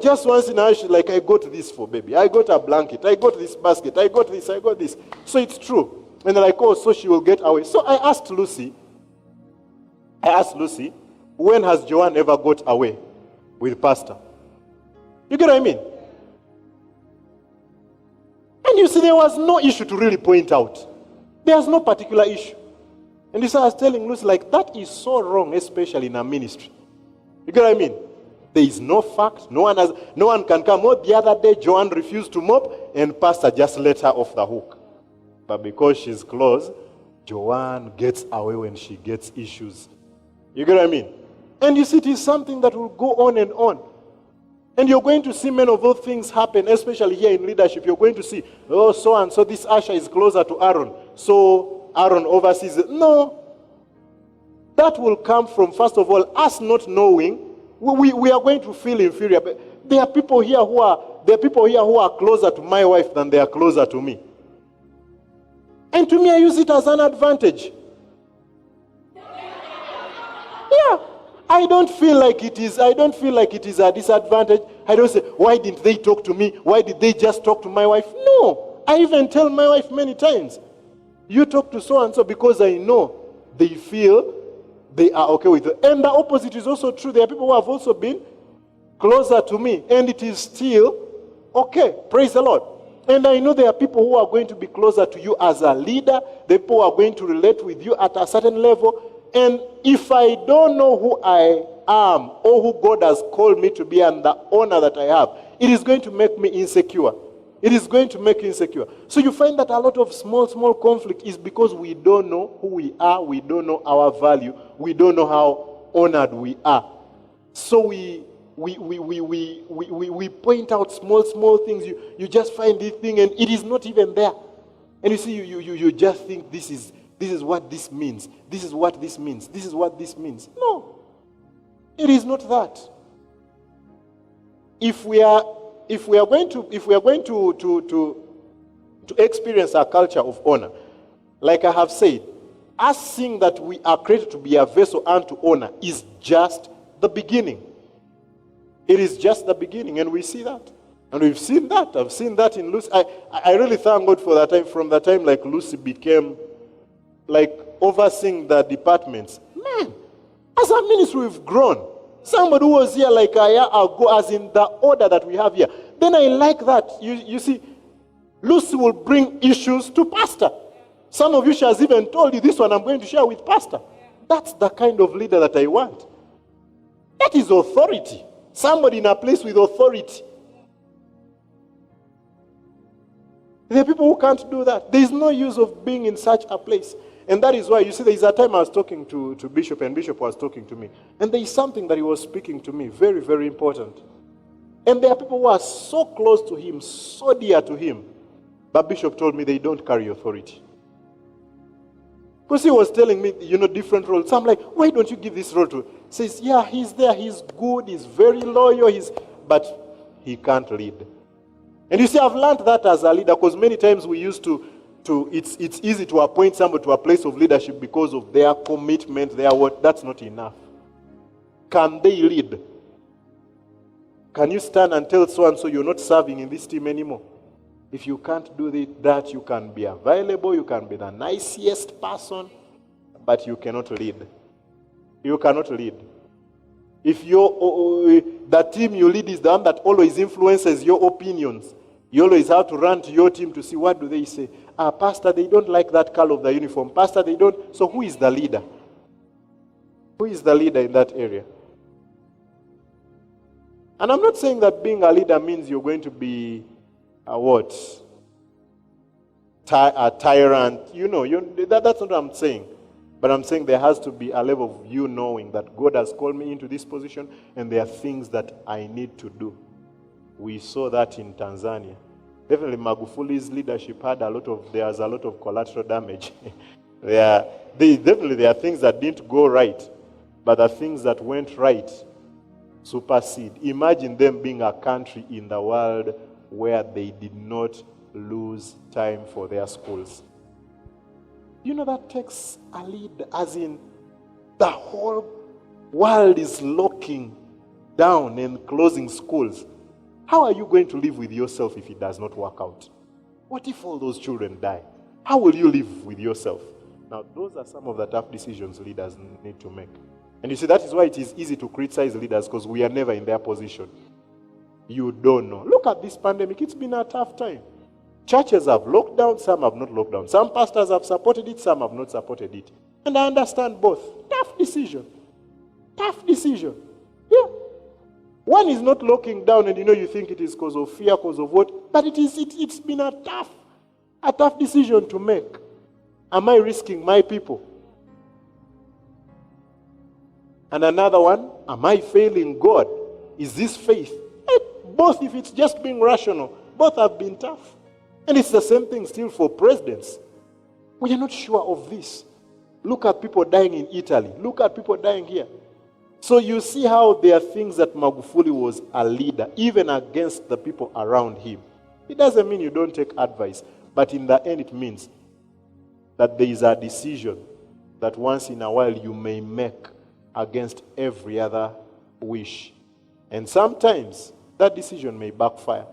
just once in a while, she's like, I got this for baby. I got a blanket. I got this basket. I got this. So it's true. And they're like, so she will get away. So I asked Lucy, when has Joanne ever got away with Pastor? You get what I mean? And you see, there was no issue to really point out. There's no particular issue. And this I was telling Lucy, like, that is so wrong, especially in a ministry. You get what I mean? There is no fact. No one can come. The other day, Joanne refused to mop, and Pastor just let her off the hook. But because she's close, Joanne gets away when she gets issues. You get what I mean? And you see, it is something that will go on and on. And you're going to see many of those things happen, especially here in leadership. You're going to see, so-and-so, this usher is closer to Aaron. So Aaron oversees it. No. That will come from, first of all, us not knowing. We are going to feel inferior. But there are people here who are closer to my wife than they are closer to me. And to me, I use it as an advantage. Yeah. I don't feel like it is a disadvantage. I don't say, why didn't they talk to me? Why did they just talk to my wife? No. I even tell my wife many times, you talk to so-and-so because I know they feel they are okay with it. And the opposite is also true. There are people who have also been closer to me, and it is still okay. Praise the Lord. And I know there are people who are going to be closer to you as a leader. The people who are going to relate with you at a certain level. And if I don't know who I am or who God has called me to be and the honor that I have, it is going to make me insecure. It is going to make you insecure. So you find that a lot of small conflict is because we don't know who we are, we don't know our value, we don't know how honored we are. So we point out small things. You just find this thing and it is not even there. And you see, you just think this is what this means. This is what this means. This is what this means. No. It is not that. If we are going to experience a culture of honor, like I have said, us seeing that we are created to be a vessel unto honor is just the beginning. It is just the beginning, and we see that. And we've seen that. I've seen that in Lucy. I really thank God for that time. From that time, like Lucy became like overseeing the departments. Man, as a ministry, we've grown. Somebody who was here like a year ago, as in the order that we have here. Then I like that. You see, Lucy will bring issues to Pastor. Some of you, she has even told you, this one I'm going to share with Pastor. That's the kind of leader that I want. That is authority. Somebody in a place with authority. There are people who can't do that. There is no use of being in such a place. And that is why, you see, there is a time I was talking to Bishop, and Bishop was talking to me. And there is something that he was speaking to me, very, very important. And there are people who are so close to him, so dear to him. But Bishop told me they don't carry authority. Because he was telling me, different roles. So I'm like, why don't you give this role to him? He says, yeah, he's there, he's good, he's very loyal, but he can't lead. And you see, I've learned that as a leader, because many times we used to it's easy to appoint somebody to a place of leadership because of their commitment, their what. That's not enough. Can they lead? Can you stand and tell so-and-so you're not serving in this team anymore? If you can't do that, you can be available, you can be the nicest person, but you cannot lead. You cannot lead. If the team you lead is the one that always influences your opinions, you always have to run to your team to see what do they say. Pastor, they don't like that color of the uniform. Pastor, they don't. So who is the leader? Who is the leader in that area? And I'm not saying that being a leader means you're going to be a tyrant. That's not what I'm saying. But I'm saying there has to be a level of you knowing that God has called me into this position and there are things that I need to do. We saw that in Tanzania. Definitely Magufuli's leadership there's a lot of collateral damage. There are things that didn't go right, but the things that went right supersede. Imagine them being a country in the world where they did not lose time for their schools. That takes a lead, as in the whole world is locking down and closing schools. How are you going to live with yourself if it does not work out? What if all those children die? How will you live with yourself? Now, those are some of the tough decisions leaders need to make. And you see, that is why it is easy to criticize leaders, because we are never in their position. You don't know. Look at this pandemic. It's been a tough time. Churches have locked down, some have not locked down. Some pastors have supported it, some have not supported it. And I understand both. Tough decision. Tough decision. Yeah. One is not locking down and you think it is because of fear, because of what? But it's been a tough decision to make. Am I risking my people? And another one, am I failing God? Is this faith? Both, if it's just being rational, both have been tough. And it's the same thing still for presidents. We are not sure of this. Look at people dying in Italy. Look at people dying here. So you see how there are things that Magufuli was a leader, even against the people around him. It doesn't mean you don't take advice, but in the end it means that there is a decision that once in a while you may make against every other wish. And sometimes that decision may backfire.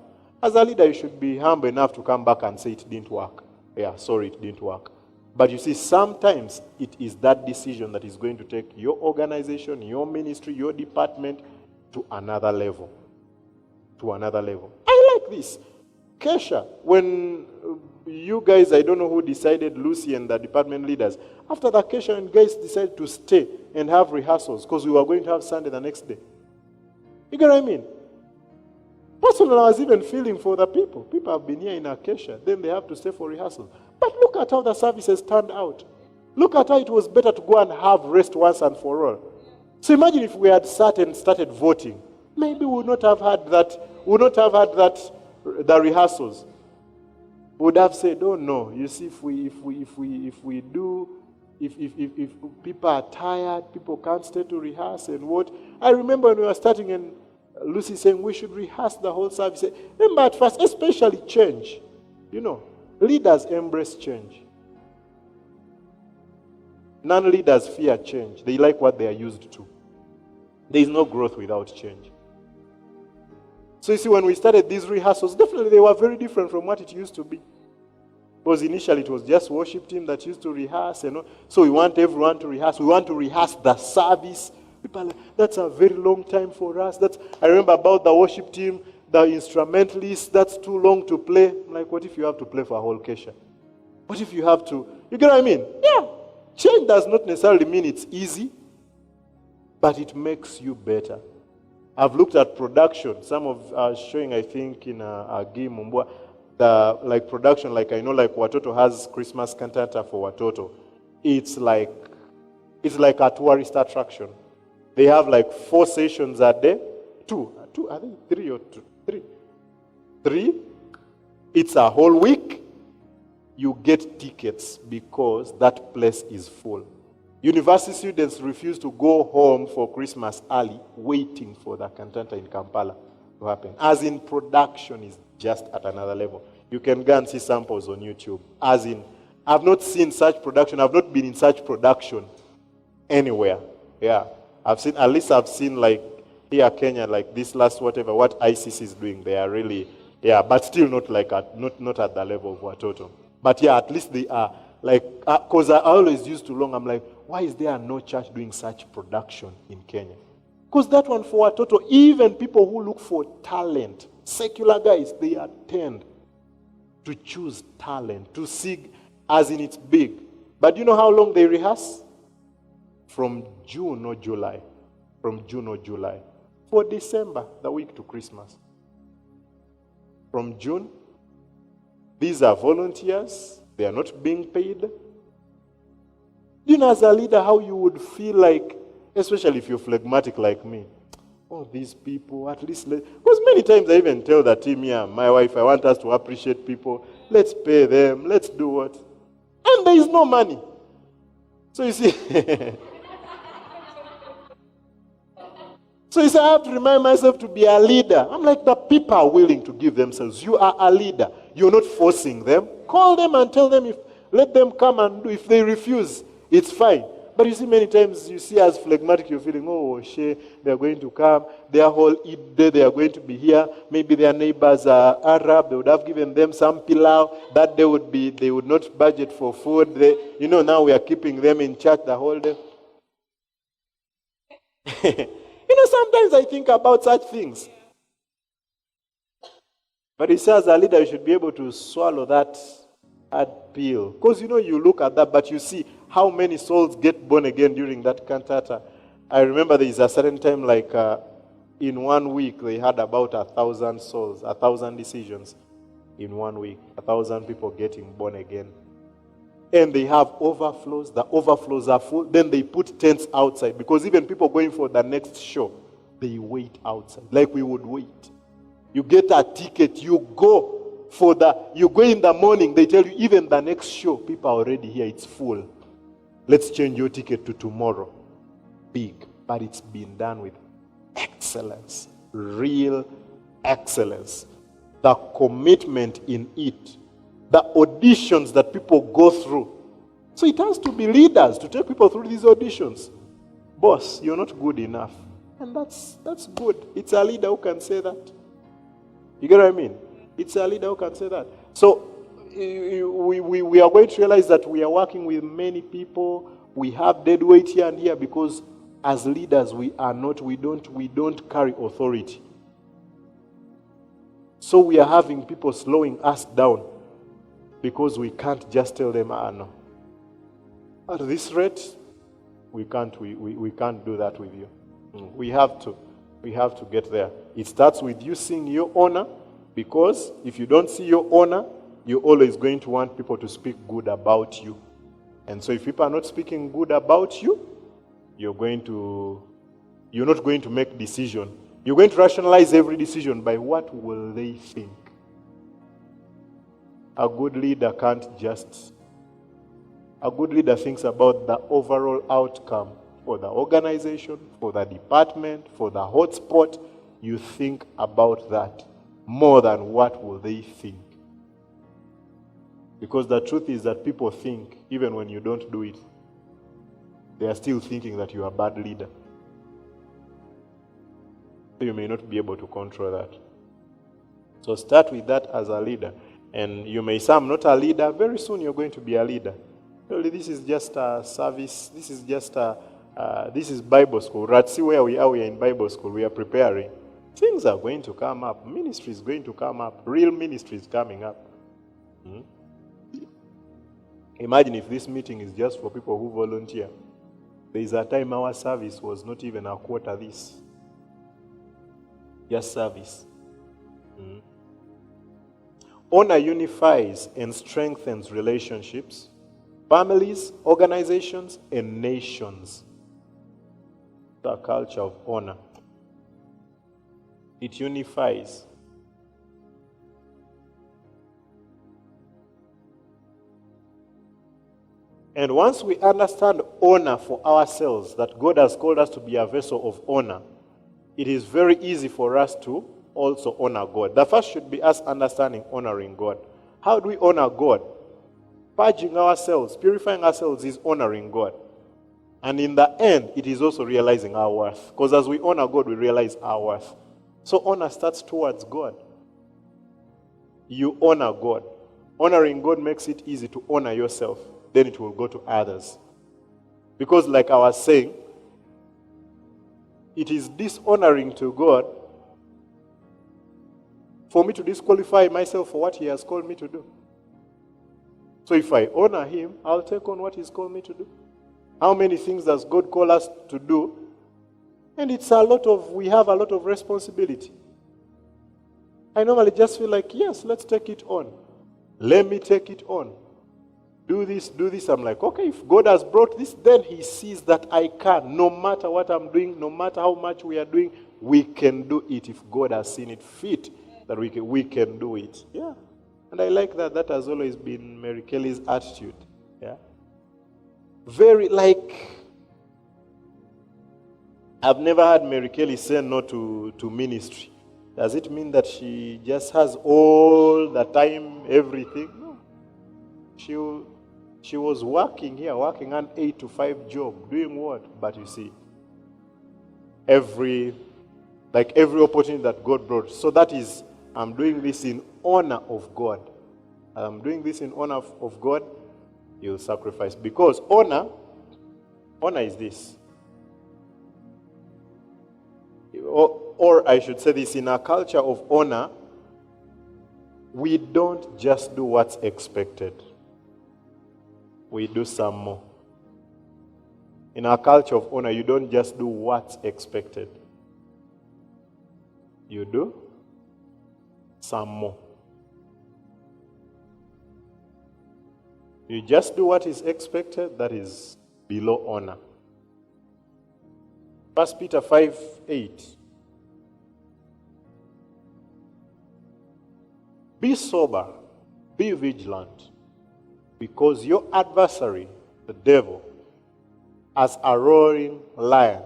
As a leader, you should be humble enough to come back and say it didn't work. Yeah, sorry, it didn't work. But you see, sometimes it is that decision that is going to take your organization, your ministry, your department to another level. To another level. I like this. Kesha, when you guys, I don't know who decided, Lucy and the department leaders, after the Kesha, and guys decided to stay and have rehearsals because we were going to have Sunday the next day. You get what I mean? Personally, I was even feeling for the people. People have been here in Acacia. Then they have to stay for rehearsal. But look at how the services turned out. Look at how it was better to go and have rest once and for all. So imagine if we had sat and started voting. Maybe we would not have had that. We would not have had the rehearsals. We would have said, oh no, you see, if people are tired, people can't stay to rehearse and what. I remember when we were starting and Lucy saying we should rehearse the whole service. Remember at first, especially change. Leaders embrace change. Non-leaders fear change. They like what they are used to. There is no growth without change. So you see, when we started these rehearsals, definitely they were very different from what it used to be. Because initially it was just worship team that used to rehearse. So we want everyone to rehearse. We want to rehearse the service. People are like, that's a very long time for us. I remember about the worship team, the instrumentalists, that's too long to play. I'm like, what if you have to play for a whole Kesha? What if you have to, you get what I mean? Yeah. Change does not necessarily mean it's easy, but it makes you better. I've looked at production. Some of showing, I think, in Agi Mumbwa, the production, I know Watoto has Christmas cantata for Watoto. It's like a tourist attraction. They have 4 sessions a day. Two, I think 3 or 2. 3. It's a whole week. You get tickets because that place is full. University students refuse to go home for Christmas early, waiting for the cantata in Kampala to happen. As in, production is just at another level. You can go and see samples on YouTube. As in, I've not seen such production. I've not been in such production anywhere. Yeah. I've seen like here Kenya, like this last whatever, what ICC is doing. They are really, yeah, but still not like not at the level of Watoto. But yeah, at least they are like, because I always used to long, I'm like, why is there no church doing such production in Kenya? Because that one for Watoto, even people who look for talent, secular guys, they attend to choose talent, to see as in it's big. But you know how long they rehearse? From June or July. From June or July. For December, the week to Christmas. From June, these are volunteers. They are not being paid. You know, as a leader, how you would feel like, especially if you're phlegmatic like me. Oh, these people, at least, because many times I even tell the team here, my wife, I want us to appreciate people. Let's pay them. Let's do what? And there is no money. So you see, I have to remind myself to be a leader. I'm like, the people are willing to give themselves. You are a leader. You're not forcing them. Call them and tell them, let them come and do. If they refuse, it's fine. But you see, many times you see as phlegmatic, you're feeling, oh, shit, they're going to come. Their whole Eid day, they are going to be here. Maybe their neighbors are Arab. They would have given them some pilau. That day they would not budget for food. Now we are keeping them in church the whole day. Sometimes I think about such things. But you see, as a leader, you should be able to swallow that hard pill. Because, you look at that, but you see how many souls get born again during that cantata. I remember there is a certain time, like in 1 week, they had about 1,000 souls, 1,000 decisions in 1 week. 1,000 people getting born again. And they have overflows. The overflows are full. Then they put tents outside. Because even people going for the next show, they wait outside. Like we would wait. You get a ticket. You go in the morning. They tell you even the next show, people are already here. It's full. Let's change your ticket to tomorrow. Big. But it's been done with excellence. Real excellence. The commitment in it. The auditions that people go through. So it has to be leaders to take people through these auditions. Boss, you're not good enough. And that's good. It's a leader who can say that. You get what I mean? It's a leader who can say that. So we are going to realize that we are working with many people. We have dead weight here and here because as leaders we don't carry authority. So we are having people slowing us down. Because we can't just tell them, no. At this rate, we can't do that with you. We have to get there. It starts with you seeing your honor, because if you don't see your honor, you're always going to want people to speak good about you. And so if people are not speaking good about you, you're not going to make decision. You're going to rationalize every decision by what will they think. A good leader thinks about the overall outcome for the organization, for the department, for the hotspot. You think about that more than what will they think. Because the truth is that people think, even when you don't do it, they are still thinking that you are a bad leader. So you may not be able to control that. So start with that as a leader. And you may say, I'm not a leader. Very soon you're going to be a leader. Really, this is just a service. This is Bible school. Right? See where we are in Bible school. We are preparing. Things are going to come up. Ministry is going to come up. Real ministry is coming up. Imagine if this meeting is just for people who volunteer. There is a time our service was not even a quarter this. Just service. Honor unifies and strengthens relationships, families, organizations, and nations. The culture of honor. It unifies. And once we understand honor for ourselves, that God has called us to be a vessel of honor, it is very easy for us to also honor God. The first should be us understanding honoring God. How do we honor God? Purging ourselves, purifying ourselves is honoring God. And in the end, it is also realizing our worth. Because as we honor God, we realize our worth. So honor starts towards God. You honor God. Honoring God makes it easy to honor yourself. Then it will go to others. Because like I was saying, it is dishonoring to God for me to disqualify myself for what He has called me to do. So if I honor Him, I'll take on what He's called me to do. How many things does God call us to do? And we have a lot of responsibility. I normally just feel like, yes, let's take it on. Let me take it on. Do this, do this. I'm like, okay, if God has brought this, then He sees that I can. No matter what I'm doing, no matter how much we are doing, we can do it if God has seen it fit that we can do it. Yeah. And I like that. That has always been Mary Kelly's attitude. Yeah. Very I've never heard Mary Kelly say no to ministry. Does it mean that she just has all the time, everything? No. She was working here, working an 8-to-5 job, doing what? But you see, every opportunity that God brought. So that is, I'm doing this in honor of God. I'm doing this in honor of God. You'll sacrifice. Because honor is this. Or I should say this, in our culture of honor, we don't just do what's expected. We do some more. In our culture of honor, you don't just do what's expected. You do some more. You just do what is expected, that is below honor. 1 Peter 5:8. Be sober, be vigilant, because your adversary, the devil, as a roaring lion,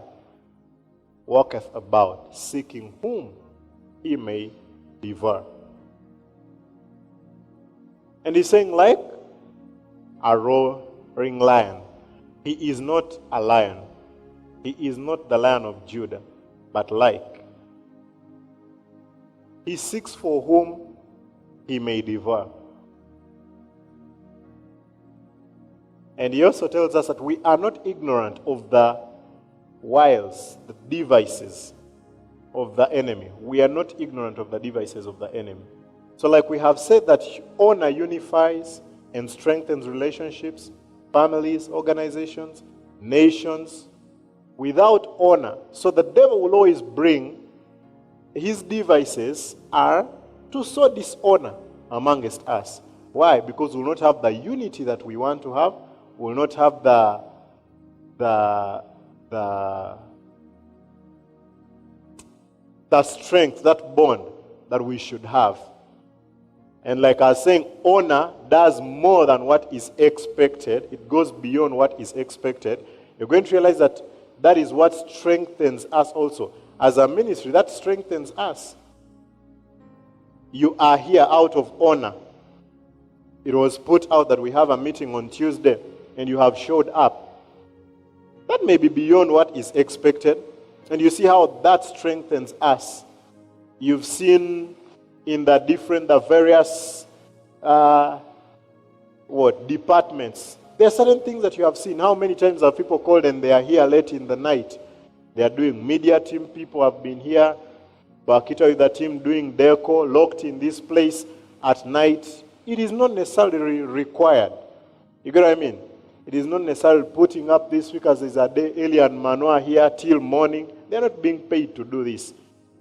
walketh about, seeking whom he may devour. And he's saying, like a roaring lion. He is not a lion. He is not the Lion of Judah, but like. He seeks for whom he may devour. And he also tells us that we are not ignorant of the wiles, the devices of the enemy. We are not ignorant of the devices of the enemy. So like we have said that honor unifies and strengthens relationships, families, organizations, nations. Without honor, so the devil will always bring his devices are to sow dishonor amongst us. Why? Because we will not have the unity that we want to have. We will not have the strength, that bond that we should have. And like I was saying, honor does more than what is expected. It goes beyond what is expected. You're going to realize that that is what strengthens us also. As a ministry, that strengthens us. You are here out of honor. It was put out that we have a meeting on Tuesday, and you have showed up. That may be beyond what is expected. And you see how that strengthens us. You've seen in the various departments. There are certain things that you have seen. How many times have people called and they are here late in the night? They are doing media team. People have been here. Bakita with the team doing deco, locked in this place at night. It is not necessarily required. You get what I mean? It is not necessarily putting up this week as there's a day, Eli and Manoa here till morning. They are not being paid to do this.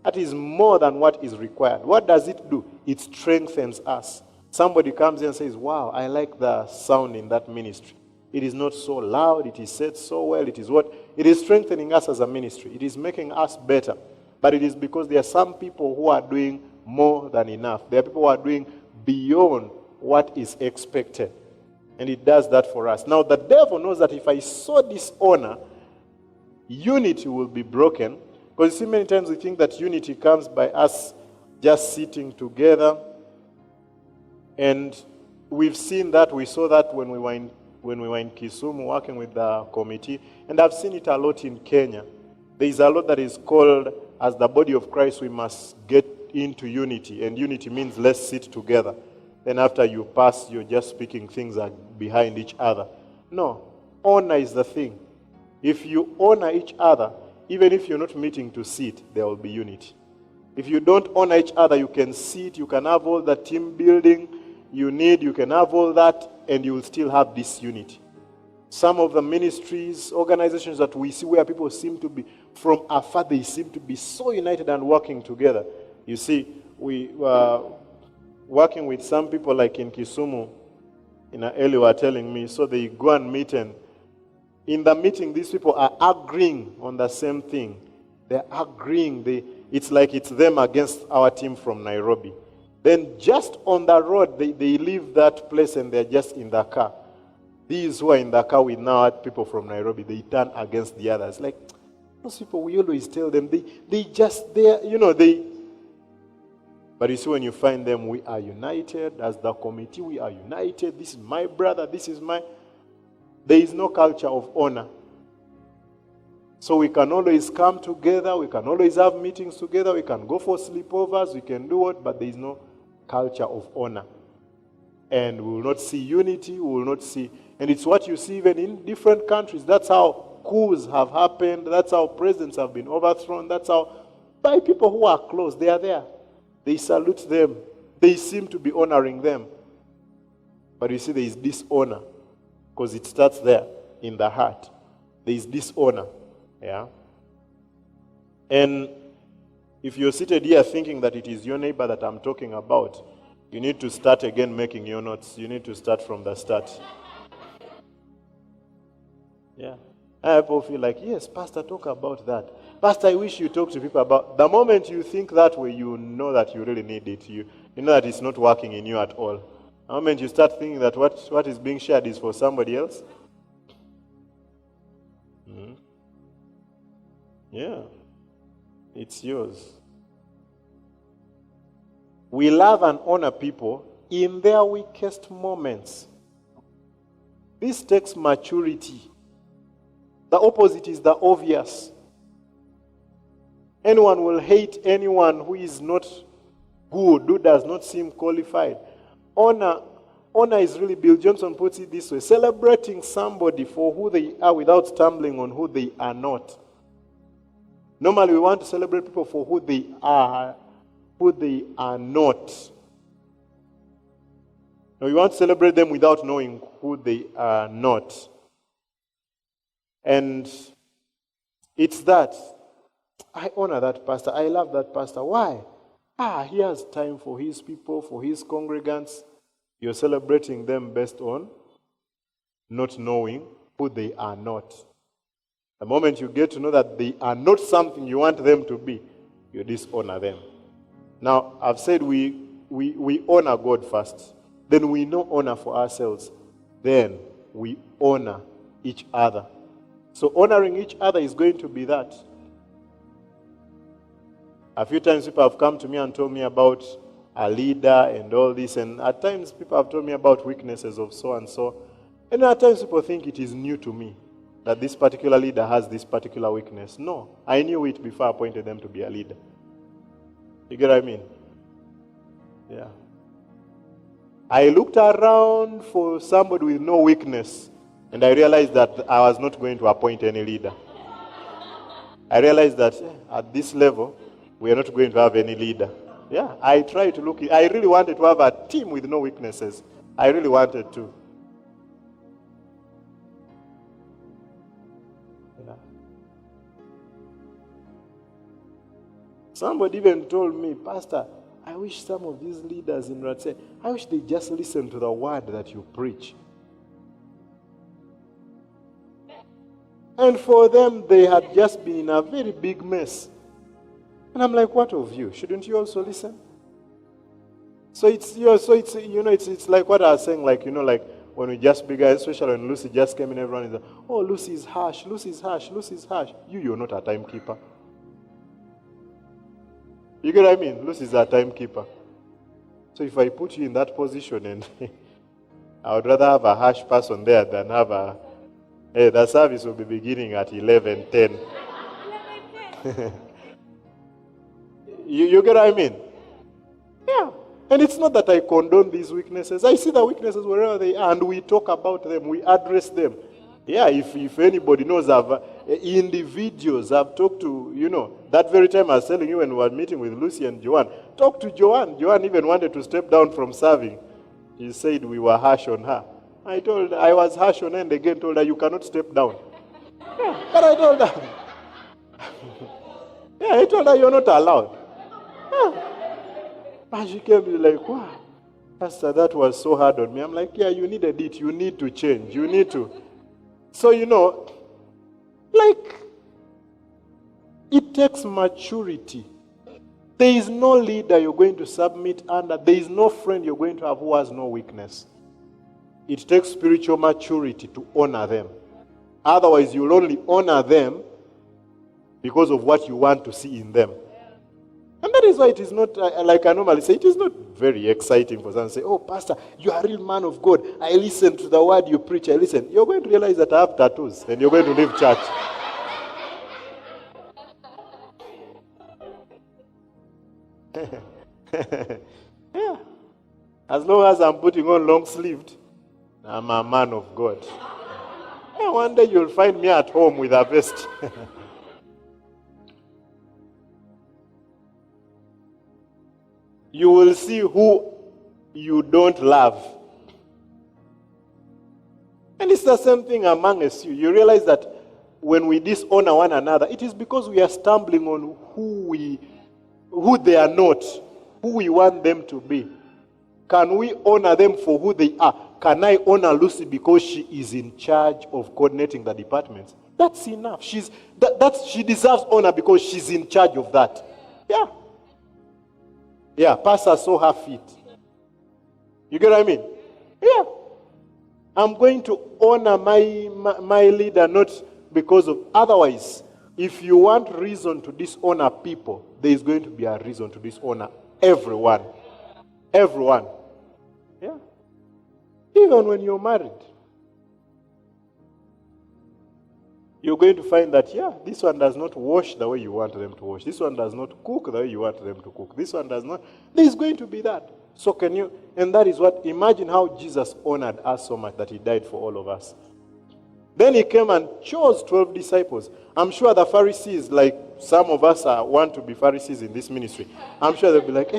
That is more than what is required. What does it do? It strengthens us. Somebody comes in and says, wow, I like the sound in that ministry. It is not so loud. It is said so well. It is what? It is strengthening us as a ministry. It is making us better. But it is because there are some people who are doing more than enough. There are people who are doing beyond what is expected. And it does that for us. Now, the devil knows that if I sow dishonor, unity will be broken. Because you see, many times we think that unity comes by us just sitting together And we've seen that, we saw that when we were in Kisumu working with the committee, and I've seen it a lot in Kenya. There is a lot that is called, as the body of Christ, we must get into unity, and unity means let's sit together. Then after you pass, you're just speaking things are behind each other. No, honor is the thing. If you honor each other, even if you're not meeting to sit, there will be unity. If you don't honor each other, you can sit, you can have all the team building you need, you can have all that, and you will still have this unity. Some of the ministries, organizations that we see where people seem to be, from afar, they seem to be so united and working together. You see, we were working with some people like in Kisumu, earlier were telling me, so they go and meet, and in the meeting, these people are agreeing on the same thing. They're agreeing. It's like it's them against our team from Nairobi. Then just on the road, they leave that place and they're just in the car. These who are in the car with now people from Nairobi, they turn against the others. Like, those people, we always tell them, but you see, when you find them, we are united. As the committee, we are united. This is my brother, this is my... There is no culture of honor. So we can always come together, we can always have meetings together, we can go for sleepovers, we can do what, but there is no culture of honor. And we will not see unity, we will not see... And it's what you see even in different countries. That's how coups have happened, that's how presidents have been overthrown, that's how... By people who are close, they are there. They salute them. They seem to be honoring them. But you see, there is dishonor, because it starts there, in the heart. There is dishonor. Yeah? And if you're seated here thinking that it is your neighbor that I'm talking about, you need to start again making your notes. You need to start from the start. Yeah. And people feel like, yes, Pastor, talk about that. Pastor, I wish you talk to people about... The moment you think that way, you know that you really need it. You know that it's not working in you at all. The moment you start thinking that what is being shared is for somebody else, yeah, it's yours. We love and honor people in their weakest moments. This takes maturity. The opposite is the obvious. Anyone will hate anyone who is not good, who does not seem qualified. Honor is really, Bill Johnson puts it this way, celebrating somebody for who they are without stumbling on who they are not. Normally we want to celebrate people for who they are not. No, we want to celebrate them without knowing who they are not. And it's that. I honor that pastor. I love that pastor. Why? He has time for his people, for his congregants. You're celebrating them based on not knowing who they are not. The moment you get to know that they are not something you want them to be, you dishonor them. Now, I've said we honor God first. Then we know honor for ourselves. Then we honor each other. So honoring each other is going to be that. A few times people have come to me and told me about a leader and all this, and at times people have told me about weaknesses of so and so. And at times people think it is new to me that this particular leader has this particular weakness. No, I knew it before I appointed them to be a leader. You get what I mean? Yeah. I looked around for somebody with no weakness, and I realized that I was not going to appoint any leader. I realized that at this level, we are not going to have any leader. Yeah, I tried to look. I really wanted to have a team with no weaknesses. I really wanted to. Yeah. Somebody even told me, Pastor, I wish some of these leaders in Ratse, I wish they just listen to the word that you preach. And for them, they had just been in a very big mess. And I'm like, what of you? Shouldn't you also listen? So it's like what I was saying, like, like when we just began, especially when Lucy just came in, everyone is like, oh, Lucy is harsh, Lucy is harsh, Lucy is harsh. You're not a timekeeper. You get what I mean? Lucy is a timekeeper. So if I put you in that position, and I would rather have a harsh person there than have a, hey, the service will be beginning at 11:10. You get what I mean? Yeah. And it's not that I condone these weaknesses. I see the weaknesses wherever they are, and we talk about them, we address them. Yeah, if anybody knows, in the videos, I've talked to, that very time I was telling you when we were meeting with Lucy and Joanne, talk to Joanne. Joanne even wanted to step down from serving. She said we were harsh on her. I was harsh on her and again told her, you cannot step down. Yeah, but I told her, yeah, I told her you're not allowed. Yeah. And she came like, wow, Pastor, that was so hard on me. I'm like, yeah, you needed it. You need to change. You need to. So, like, it takes maturity. There is no leader you're going to submit under. There is no friend you're going to have who has no weakness. It takes spiritual maturity to honor them. Otherwise, you'll only honor them because of what you want to see in them. And that is why it is not, like I normally say, it is not very exciting for someone to say, oh, Pastor, you are a real man of God. I listen to the word you preach. I listen. You're going to realize that I have tattoos and you're going to leave church. Yeah. As long as I'm putting on long-sleeved, I'm a man of God. Yeah, one day you'll find me at home with a vest. You will see who you don't love. And it's the same thing among us. You realize that when we dishonor one another, it is because we are stumbling on who they are not, who we want them to be. Can we honor them for who they are? Can I honor Lucy because she is in charge of coordinating the departments? That's enough. She deserves honor because she's in charge of that. Yeah. Yeah, Pastor saw her feet. You get what I mean? Yeah. I'm going to honor my leader, not because of... Otherwise, if you want reason to dishonor people, there is going to be a reason to dishonor everyone. Everyone. Yeah. Even when you're married. You're going to find that, yeah, this one does not wash the way you want them to wash. This one does not cook the way you want them to cook. This one does not. There's going to be that. So can you, and that is what, imagine how Jesus honored us so much that he died for all of us. Then he came and chose 12 disciples. I'm sure the Pharisees, like some of us want to be Pharisees in this ministry. I'm sure they'll be like,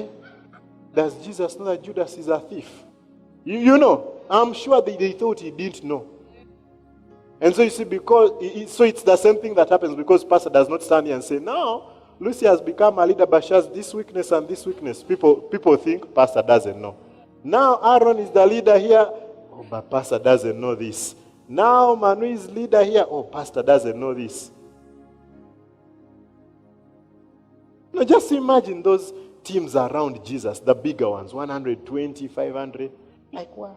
does Jesus know that Judas is a thief? You know, I'm sure they thought he didn't know. And so you see, so it's the same thing that happens because Pastor does not stand here and say, now, Lucy has become a leader, but she has this weakness and this weakness. People think Pastor doesn't know. Now Aaron is the leader here. Oh, but Pastor doesn't know this. Now Manu is leader here. Oh, Pastor doesn't know this. Now just imagine those teams around Jesus, the bigger ones, 120, 500. Like what?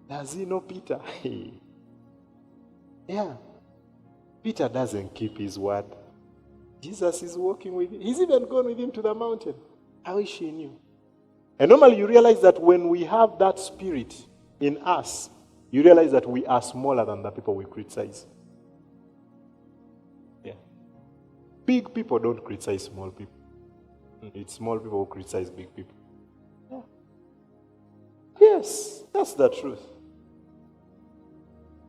Does he know Peter? Yeah. Peter doesn't keep his word. Jesus is walking with him. He's even gone with him to the mountain. I wish he knew. And normally you realize that when we have that spirit in us, you realize that we are smaller than the people we criticize. Yeah. Big people don't criticize small people. It's small people who criticize big people. Yeah. Yes, that's the truth.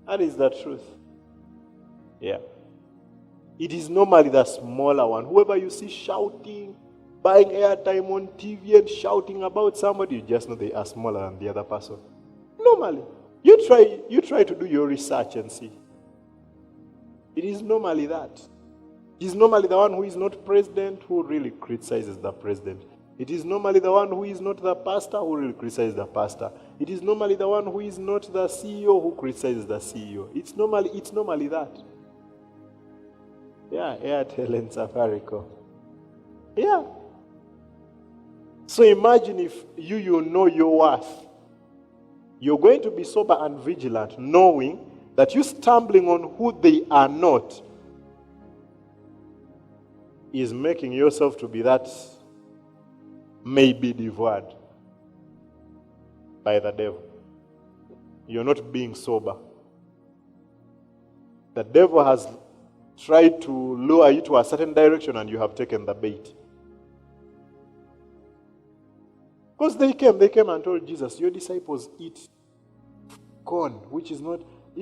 That is the truth. Yeah. It is normally the smaller one. Whoever you see shouting, buying airtime on TV and shouting about somebody, you just know they are smaller than the other person. Normally. You try to do your research and see. It is normally that. It is normally the one who is not president who really criticizes the president. It is normally the one who is not the pastor who really criticizes the pastor. It is normally the one who is not the CEO who criticizes the CEO. It's normally that. Yeah, Airtel and Safaricom. Yeah. So imagine if you know your worth. You're going to be sober and vigilant, knowing that you stumbling on who they are not is making yourself to be that maybe devoured. by the devil. You're not being sober. The devil has tried to lure you to a certain direction and you have taken the bait. Because they came and told Jesus, your disciples eat corn, which is not, do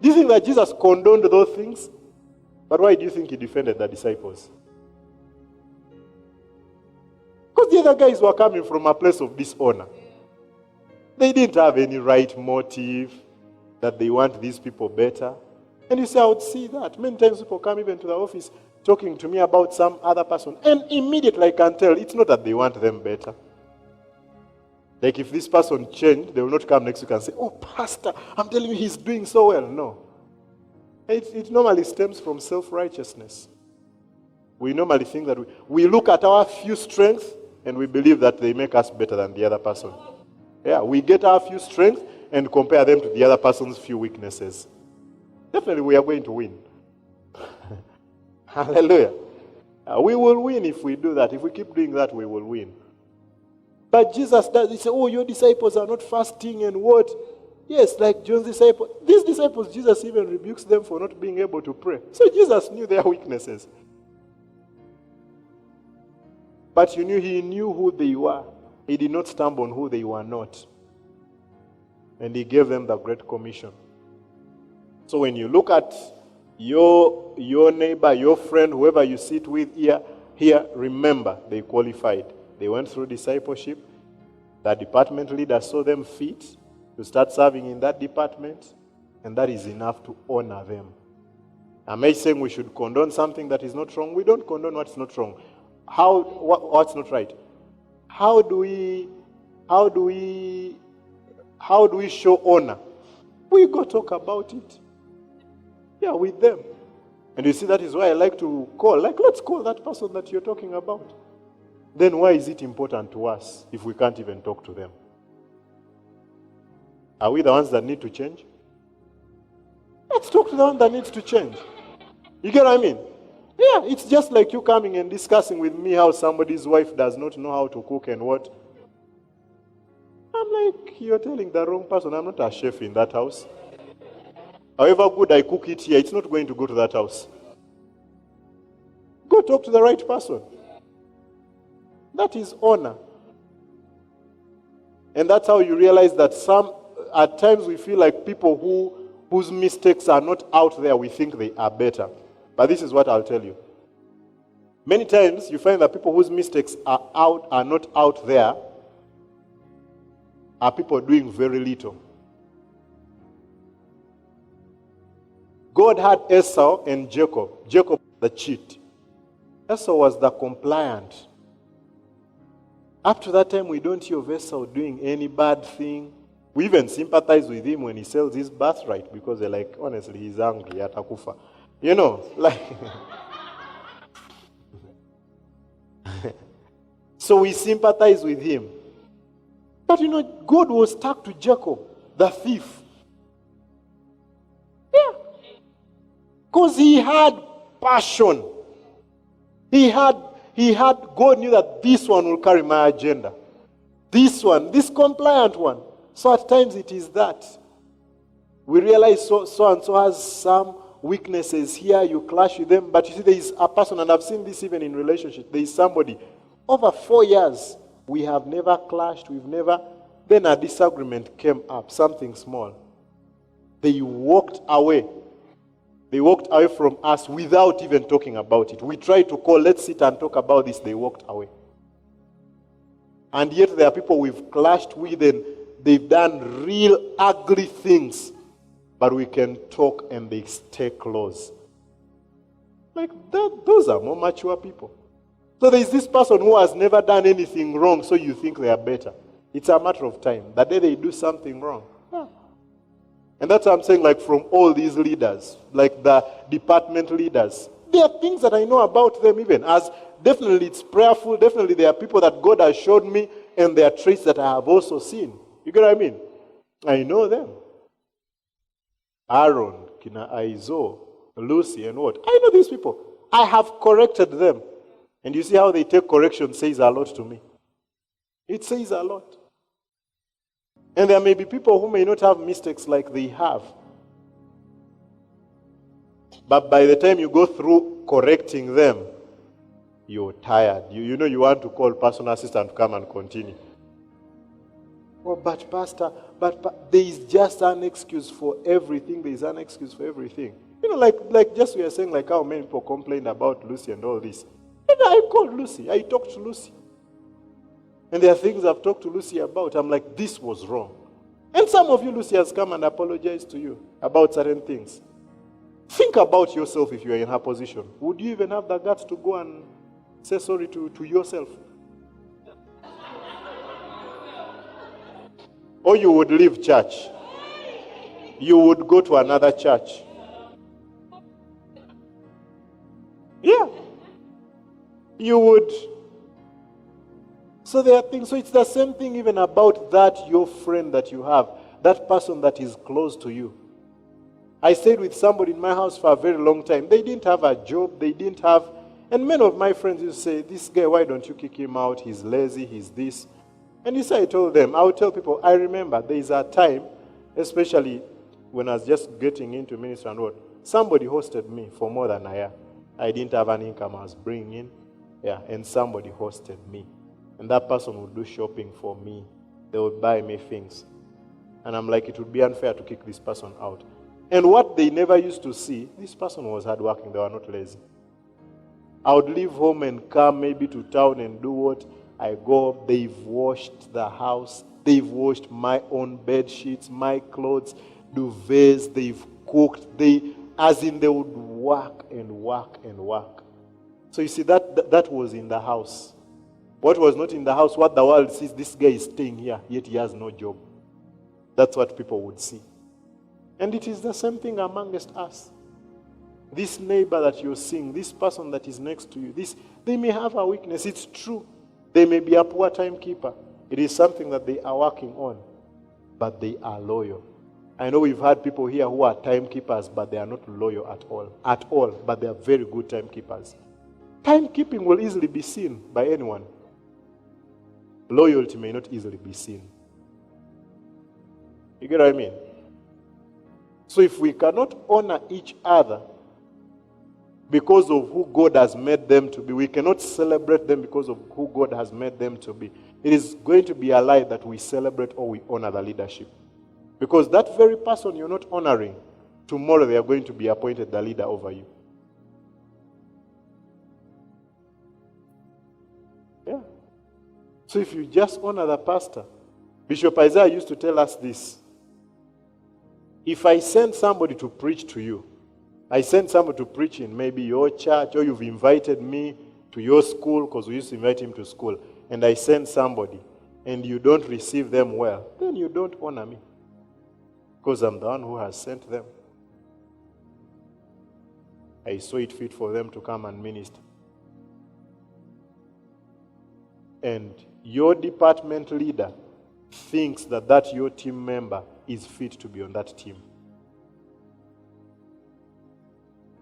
you think that Jesus condoned those things? But why do you think he defended the disciples? Because the other guys were coming from a place of dishonor. They didn't have any right motive that they want these people better. And you say, I would see that. Many times people come even to the office talking to me about some other person. And immediately I can tell, it's not that they want them better. Like if this person changed, they will not come next week and say, oh, pastor, I'm telling you he's doing so well. No. It normally stems from self-righteousness. We normally think that we look at our few strengths and we believe that they make us better than the other person. Yeah, we get our few strengths and compare them to the other person's few weaknesses. Definitely we are going to win. Hallelujah. We will win if we do that. If we keep doing that, we will win. But Jesus does, he said, oh, your disciples are not fasting and what? Yes, like John's disciples. These disciples, Jesus even rebukes them for not being able to pray. So Jesus knew their weaknesses. But he knew who they were. He did not stumble on who they were not. And he gave them the Great Commission. So when you look at your neighbor, your friend, whoever you sit with here, remember, they qualified. They went through discipleship. The department leader saw them fit to start serving in that department, and that is enough to honor them. Am I saying we should condone something that is not wrong? We don't condone what's not wrong. What's not right? How do we show honor? We go talk about it. Yeah, with them. And you see, that is why I like to call. Let's call that person that you're talking about. Then why is it important to us if we can't even talk to them? Are we the ones that need to change? Let's talk to the one that needs to change. You get what I mean? Yeah, it's just like you coming and discussing with me how somebody's wife does not know how to cook and what. I'm like, you're telling the wrong person. I'm not a chef in that house. However good I cook it here, it's not going to go to that house. Go talk to the right person. That is honor. And that's how you realize that at times we feel like people whose mistakes are not out there, we think they are better. But this is what I'll tell you. Many times you find that people whose mistakes are not out there are people doing very little. God had Esau and Jacob. Jacob, the cheat. Esau was the compliant. Up to that time, we don't hear of Esau doing any bad thing. We even sympathize with him when he sells his birthright because they're like, honestly, he's angry, atakufa. So we sympathize with him. But God was stuck to Jacob, the thief. Yeah. Because he had passion. God knew that this one will carry my agenda. This compliant one. So at times it is that. We realize so and so has some weaknesses here, you clash with them. But you see, there is a person, and I've seen this even in relationship. There is somebody, over 4 years, we have never clashed, then a disagreement came up, something small. They walked away. They walked away from us without even talking about it. We tried to call, let's sit and talk about this. They walked away. And yet there are people we've clashed with and they've done real ugly things. But we can talk and they stay close. Like that, those are more mature people. So there is this person who has never done anything wrong, so you think they are better. It's a matter of time. The day they do something wrong. Yeah. And that's what I'm saying, like from all these leaders, like the department leaders, there are things that I know about them even. As definitely it's prayerful, definitely there are people that God has showed me, and there are traits that I have also seen. You get what I mean? I know them. Aaron, Kina Aizo, Lucy, and what? I know these people. I have corrected them. And you see how they take correction says a lot to me. It says a lot. And there may be people who may not have mistakes like they have. But by the time you go through correcting them, you're tired. You know you want to call personal assistant to come and continue. Oh, but Pastor, but there is just an excuse for everything. There is an excuse for everything. You know, like just we are saying, like how many people complained about Lucy and all this. And I called Lucy. I talked to Lucy. And there are things I've talked to Lucy about. I'm like, this was wrong. And some of you, Lucy has come and apologized to you about certain things. Think about yourself if you are in her position. Would you even have the guts to go and say sorry to yourself? Or you would leave church. You would go to another church. Yeah. You would. So there are things. So it's the same thing even about that your friend that you have. That person that is close to you. I stayed with somebody in my house for a very long time. They didn't have a job. They didn't have. And many of my friends used to say, this guy, why don't you kick him out? He's lazy. He's this. And you say, I told them, I would tell people, I remember there is a time, especially when I was just getting into ministry and what, somebody hosted me for more than a year. I didn't have an income I was bringing in. Yeah, and somebody hosted me. And that person would do shopping for me. They would buy me things. And I'm like, it would be unfair to kick this person out. And what they never used to see, this person was hardworking. They were not lazy. I would leave home and come maybe to town and do what? I go, they've washed the house. They've washed my own bed sheets, my clothes, duvets. They've cooked. As in they would work and work and work. So you see, that was in the house. What was not in the house, what the world sees, this guy is staying here, yet he has no job. That's what people would see. And it is the same thing amongst us. This neighbor that you're seeing, this person that is next to you, they may have a weakness. It's true. They may be a poor timekeeper. It is something that they are working on. But they are loyal. I know we've had people here who are timekeepers, but they are not loyal at all. At all. But they are very good timekeepers. Timekeeping will easily be seen by anyone. Loyalty may not easily be seen. You get what I mean? So if we cannot honor each other because of who God has made them to be, we cannot celebrate them because of who God has made them to be, it is going to be a lie that we celebrate or we honor the leadership. Because that very person you're not honoring, tomorrow they are going to be appointed the leader over you. Yeah. So if you just honor the pastor, Bishop Isaiah used to tell us this. If I send somebody to preach to you, I send somebody to preach in maybe your church, or you've invited me to your school, because we used to invite him to school, and I send somebody, and you don't receive them well, then you don't honor me, because I'm the one who has sent them. I saw it fit for them to come and minister. And your department leader thinks that your team member is fit to be on that team.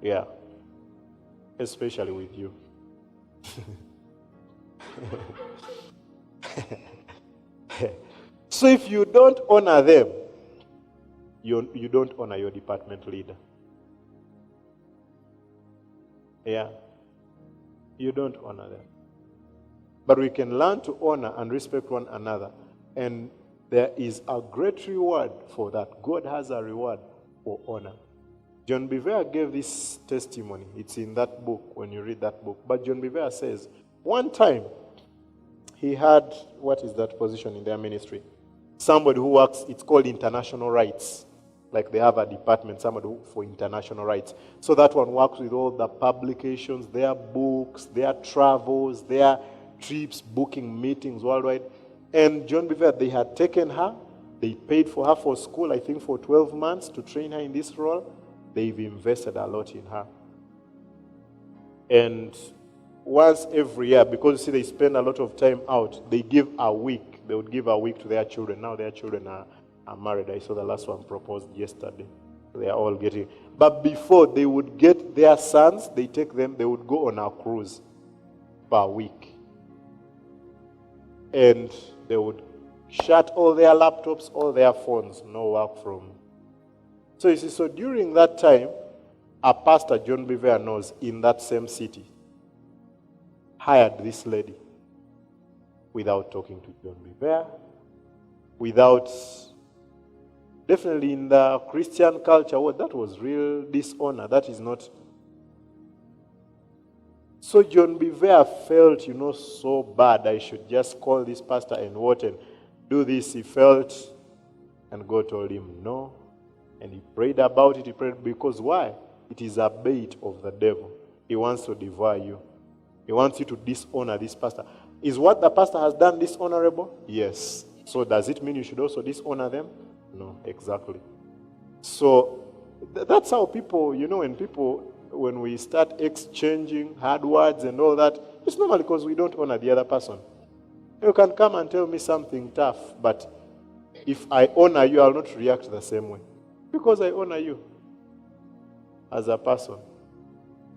Yeah. Especially with you. So if you don't honor them, you don't honor your department leader. Yeah. You don't honor them. But we can learn to honor and respect one another. And there is a great reward for that. God has a reward for honor. John Bevere gave this testimony. It's in that book when you read that book. But John Bevere says, one time he had, what is that position in their ministry? Somebody who works, it's called international rights. Like they have a department, somebody for international rights. So that one works with all the publications, their books, their travels, their trips, booking meetings worldwide. And John Bevere, they had taken her. They paid for her for school, I think for 12 months to train her in this role. They've invested a lot in her. And once every year, because you see they spend a lot of time out, they give a week. They would give a week to their children. Now their children are married. I saw the last one proposed yesterday. They are all getting. But before, they would get their sons, they take them, they would go on a cruise for a week. And they would shut all their laptops, all their phones, no work from. So you see, so during that time, a pastor, John Bevere knows, in that same city, hired this lady without talking to John Bevere, without, definitely in the Christian culture, well, that was real dishonor. That is not. So John Bevere felt, so bad, I should just call this pastor and what and do this. He felt, and God told him no. And he prayed about it. He prayed because why? It is a bait of the devil. He wants to devour you. He wants you to dishonor this pastor. Is what the pastor has done dishonorable? Yes. So does it mean you should also dishonor them? No, exactly. So that's how people, when we start exchanging hard words and all that, it's normally because we don't honor the other person. You can come and tell me something tough, but if I honor you, I'll not react the same way. Because I honor you as a person.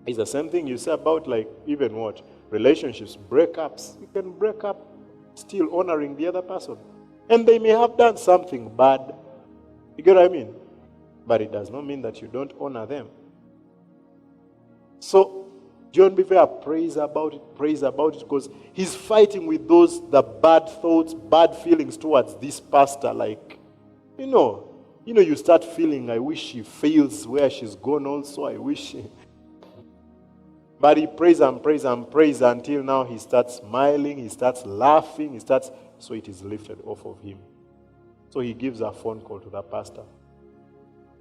It's the same thing you say about even what? Relationships, breakups. You can break up still honoring the other person. And they may have done something bad. You get what I mean? But it does not mean that you don't honor them. So John Bevere prays about it because he's fighting with the bad thoughts, bad feelings towards this pastor. You start feeling, I wish she fails where she's gone also. I wish she... But he prays and prays and prays until now he starts smiling, he starts laughing, so it is lifted off of him. So he gives a phone call to the pastor.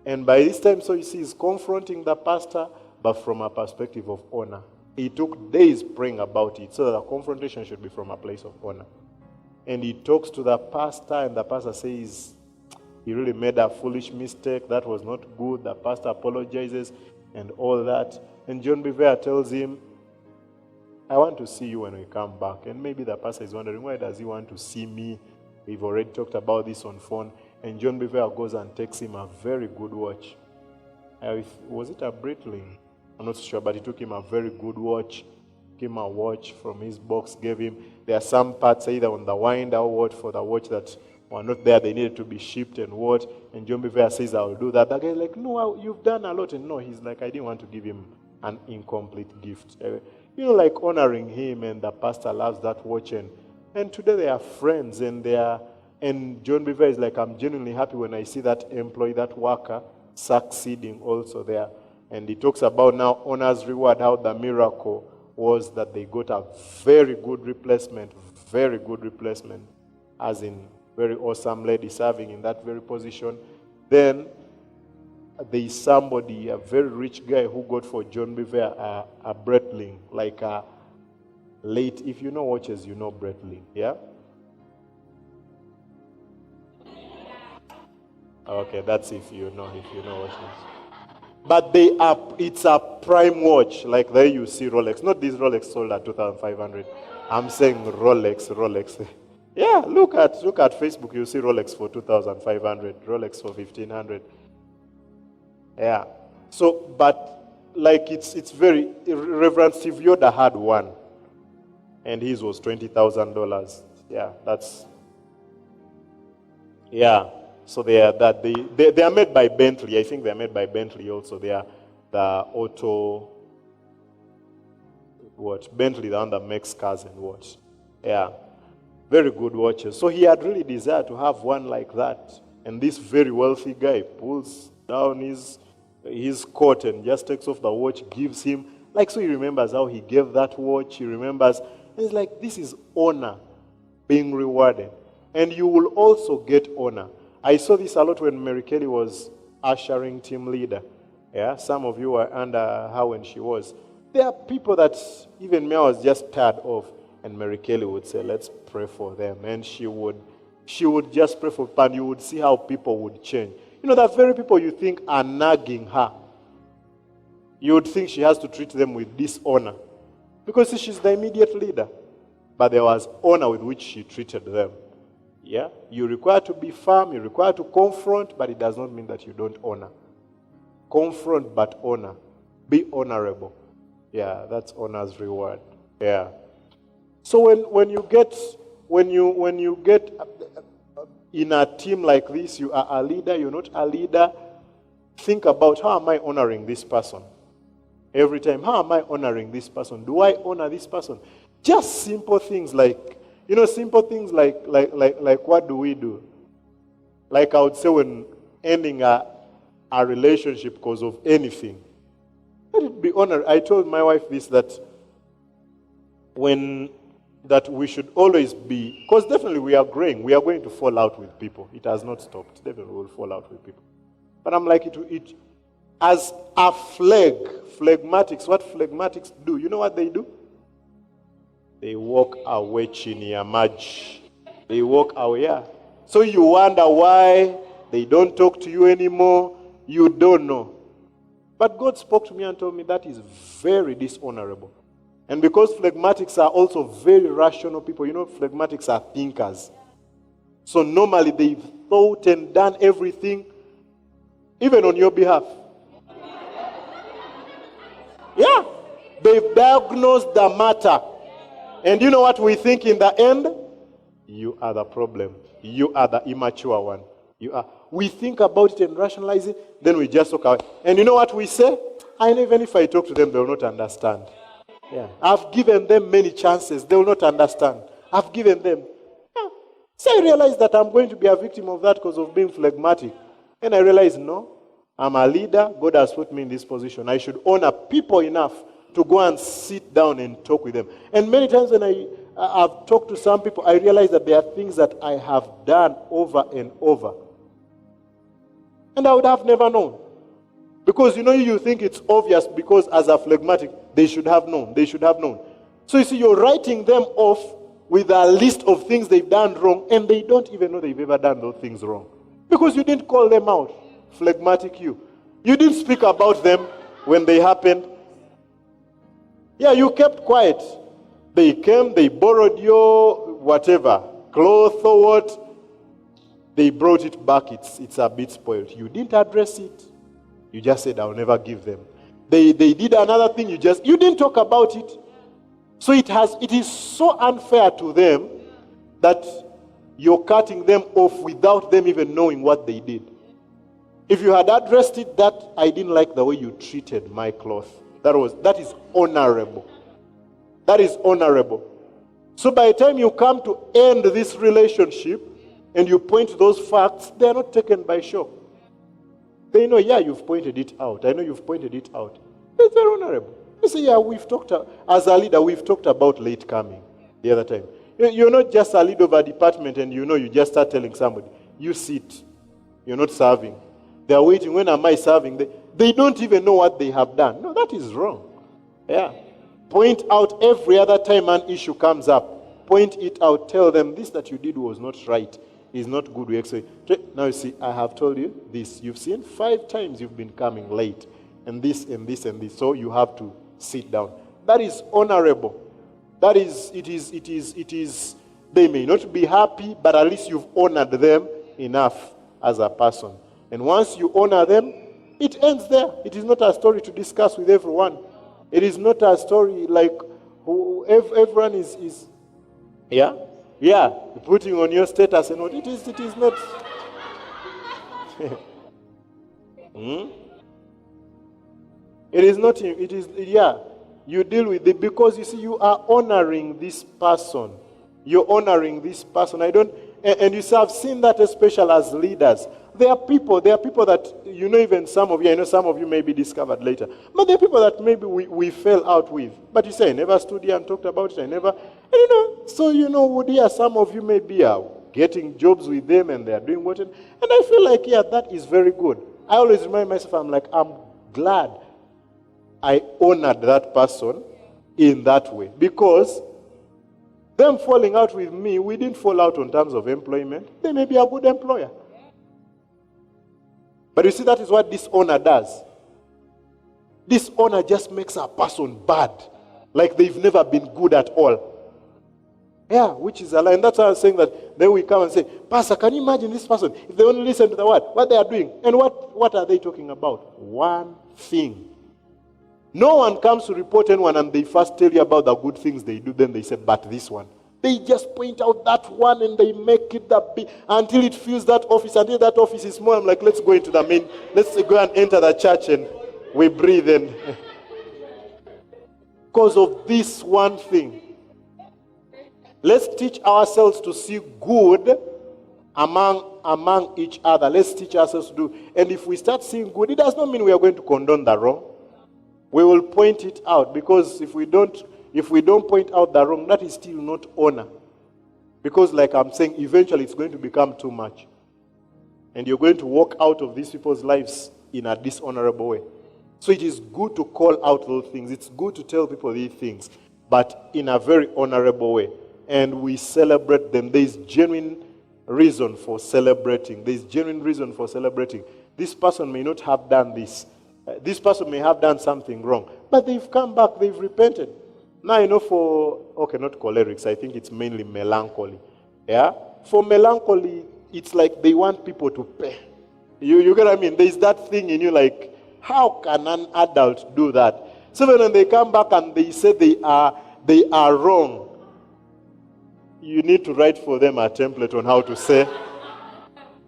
And by this time, so you see, he's confronting the pastor, but from a perspective of honor. He took days praying about it, so that the confrontation should be from a place of honor. And he talks to the pastor, and the pastor says, he really made a foolish mistake, that was not good. The pastor apologizes and all that. And John Bevere tells him, I want to see you when we come back. And maybe the pastor is wondering, why does he want to see me? We've already talked about this on phone. And John Bevere goes and takes him a very good watch. Was it a Breitling? I'm not sure, but he took him a very good watch. Took him a watch from his box, gave him. There are some parts either on the winder or what for the watch that were not there. They needed to be shipped and what. And John Bevere says, I'll do that. The guy's like, no, you've done a lot. And no, he's like, I didn't want to give him an incomplete gift. Honoring him, and the pastor loves that watch. And today they are friends, and John Bevere is like, I'm genuinely happy when I see that employee, that worker, succeeding also there. And he talks about now honor's reward, how the miracle was that they got a very good replacement, as in very awesome lady serving in that very position. Then there is somebody, a very rich guy, who got for John Bevere a Breitling, like a late, if you know watches, you know Breitling, yeah? Okay, that's if you know watches. But it's a prime watch, like there you see Rolex. Not this Rolex sold at 2,500. I'm saying Rolex. Yeah, look at Facebook, you see Rolex for 2,500, Rolex for 1,500. Yeah. So, but it's very, Reverend Steve Yoda had one, and his was $20,000. Yeah, yeah. So they are made by Bentley. I think they are made by Bentley also. They are the Bentley, the one that makes cars and what. Yeah. Very good watches. So he had really desired to have one like that. And this very wealthy guy pulls down his coat and just takes off the watch, gives him. So he remembers how he gave that watch. He remembers. And it's like, this is honor being rewarded. And you will also get honor. I saw this a lot when Mary Kelly was ushering team leader. Yeah, some of you were under her when she was. There are people that even me I was just tired of, and Mary Kelly would say, let's pray for them. And she would just pray for people, and you would see how people would change. The very people you think are nagging her, you would think she has to treat them with dishonor. Because she's the immediate leader. But there was honor with which she treated them. Yeah? You're required to be firm, you're required to confront, but it does not mean that you don't honor. Confront but honor. Be honorable. Yeah, that's honor's reward. Yeah. So when you get in a team like this, you are a leader, you're not a leader, think about, how am I honoring this person? Every time, how am I honoring this person? Do I honor this person? Just simple things like, simple things like what do we do? Like I would say, when ending a relationship because of anything, let it be honored. I told my wife this, that we should always be, because definitely we are growing, we are going to fall out with people. It has not stopped. Definitely we'll fall out with people. But I'm like, it as a phlegmatics, what phlegmatics do, you know what they do? They walk away chini ya maji. They walk away, yeah. So you wonder why they don't talk to you anymore. You don't know. But God spoke to me and told me that is very dishonorable. And because phlegmatics are also very rational people, phlegmatics are thinkers. So normally they've thought and done everything, even on your behalf. Yeah. They've diagnosed the matter. And you know what we think in the end? You are the problem. You are the immature one. We think about it and rationalize it, then we just walk away. And you know what we say? I know even if I talk to them, they will not understand. Yeah. I've given them many chances. They will not understand. I've given them. Yeah. So I realized that I'm going to be a victim of that because of being phlegmatic. And I realized, no, I'm a leader. God has put me in this position. I should honor people enough to go and sit down and talk with them. And many times when I've talked to some people, I realize that there are things that I have done over and over. And I would have never known. Because you think it's obvious because as a phlegmatic, they should have known. They should have known. So you see, you're writing them off with a list of things they've done wrong, and they don't even know they've ever done those things wrong. Because you didn't call them out. Phlegmatic you. You didn't speak about them when they happened. Yeah, you kept quiet. They came, they borrowed your whatever, cloth or what. They brought it back, it's a bit spoiled. You didn't address it. You just said, I'll never give them. They did another thing, you didn't talk about it. So it is so unfair to them that you're cutting them off without them even knowing what they did. If you had addressed it, that I didn't like the way you treated my cloth. That is honorable. That is honorable. So by the time you come to end this relationship and you point to those facts, they are not taken by shock. They know, yeah, you've pointed it out. I know you've pointed it out. It's very honorable. You say, yeah, as a leader, we've talked about late coming the other time. You're not just a leader of a department and you just start telling somebody, you sit. You're not serving. They're waiting, when am I serving? They don't even know what they have done. No, that is wrong. Yeah. Point out every other time an issue comes up. Point it out. Tell them this that you did was not right. Is not good. We actually, now you see, I have told you this. You've seen 5 times you've been coming late. And this and this and this. So you have to sit down. That is honorable. That is, it is, they may not be happy, but at least you've honored them enough as a person. And once you honor them, it ends there. It is not a story to discuss with everyone. It is not a story like everyone is putting on your status and what it is not. It is not, you deal with it because you see, you are honoring this person. You're honoring this person. And you see, I've seen that especially as leaders. There are people that, even some of you, I know some of you may be discovered later, but there are people that maybe we fell out with. But you say, I never stood here and talked about it, so some of you may be getting jobs with them and they are doing what, and I feel like, that is very good. I always remind myself, I'm glad I honored that person in that way, because them falling out with me, we didn't fall out on terms of employment. They may be a good employer. But you see, that is what dishonor does. Dishonor just makes a person bad, like they've never been good at all. Yeah, which is a lie. And that's why I was saying that then we come and say, Pastor, can you imagine this person? If they only listen to the word, what they are doing. And what are they talking about? One thing. No one comes to report anyone and they first tell you about the good things they do, then they say, but this one. They just point out that one and they make it that big until it fills that office. Until that office is small, I'm like, let's go into the main, let's go and enter the church and we breathe in. Because of this one thing. Let's teach ourselves to see good among each other. Let's teach ourselves to do. And if we start seeing good, it does not mean we are going to condone the wrong. We will point it out, because if we don't point out the wrong, that is still not honor. Because like I'm saying, eventually it's going to become too much. And you're going to walk out of these people's lives in a dishonorable way. So it is good to call out those things. It's good to tell people these things, but in a very honorable way. And we celebrate them. There is genuine reason for celebrating. There is genuine reason for celebrating. This person may not have done this. This person may have done something wrong, but they've come back, they've repented. Now, not cholerics, I think it's mainly melancholy. Yeah? For melancholy, it's like they want people to pay. You get what I mean? There's that thing in you like, how can an adult do that? So when they come back and they say they are wrong, you need to write for them a template on how to say.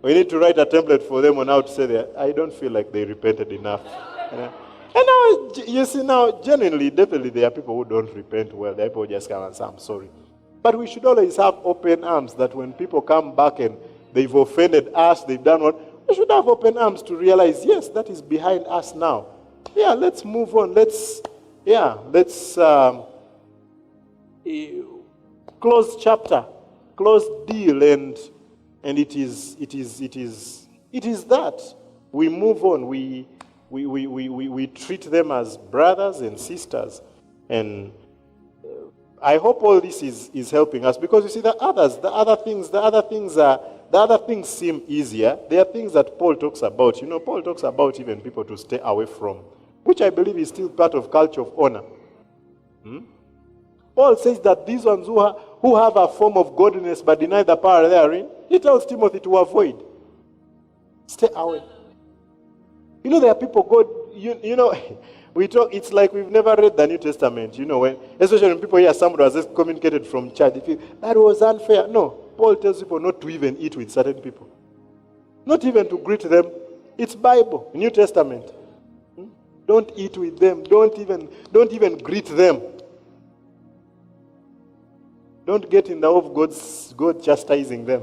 We need to write a template for them on how to say that. I don't feel like they repented enough. And now, you see now, genuinely, definitely there are people who don't repent well. There are people who just come and say, I'm sorry. But we should always have open arms that when people come back and they've offended us, they've done what, we should have open arms to realize, yes, that is behind us now. Yeah, let's move on. Let's close chapter, close deal, and it is that we move on. We treat them as brothers and sisters, and I hope all this is helping us, because you see the other things seem easier. There are things that Paul talks about. Paul talks about even people to stay away from, which I believe is still part of culture of honor. Paul says that these ones who have a form of godliness but deny the power therein, he tells Timothy to avoid. Stay away. There are people, we talk, it's like we've never read the New Testament, especially when people hear somebody was just communicated from church, they feel, that was unfair. No, Paul tells people not to even eat with certain people. Not even to greet them. It's Bible, New Testament. Don't eat with them. Don't even greet them. Don't get in the way of God chastising them.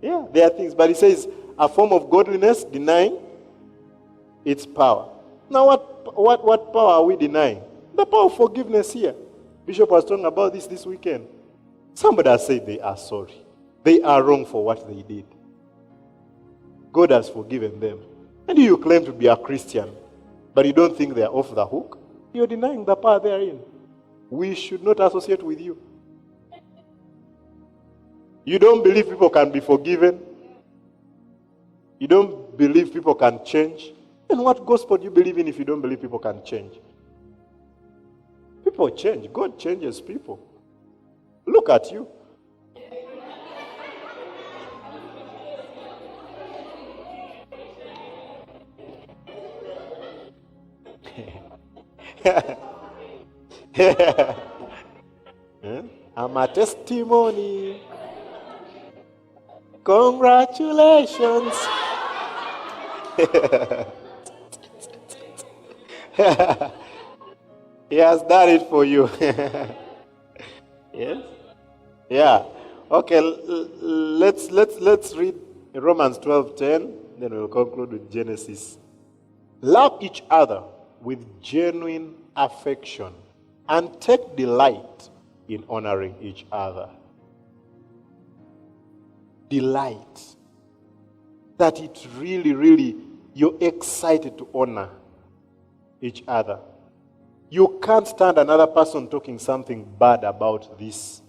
Yeah, there are things. But he says, a form of godliness denying its power. Now, what power are we denying? The power of forgiveness here. Bishop was talking about this weekend. Somebody has said they are sorry. They are wrong for what they did. God has forgiven them. And you claim to be a Christian, but you don't think they are off the hook? You're denying the power therein. We should not associate with you. You don't believe people can be forgiven. You don't believe people can change. And what gospel do you believe in if you don't believe people can change? People change. God changes people. Look at you. I'm a testimony. Congratulations. He has done it for you. Yes? Yeah. Okay, let's read Romans 12:10, then we'll conclude with Genesis. Love each other with genuine affection and take delight in honoring each other. Delight. That it really, you're excited to honor each other. You can't stand another person talking something bad about this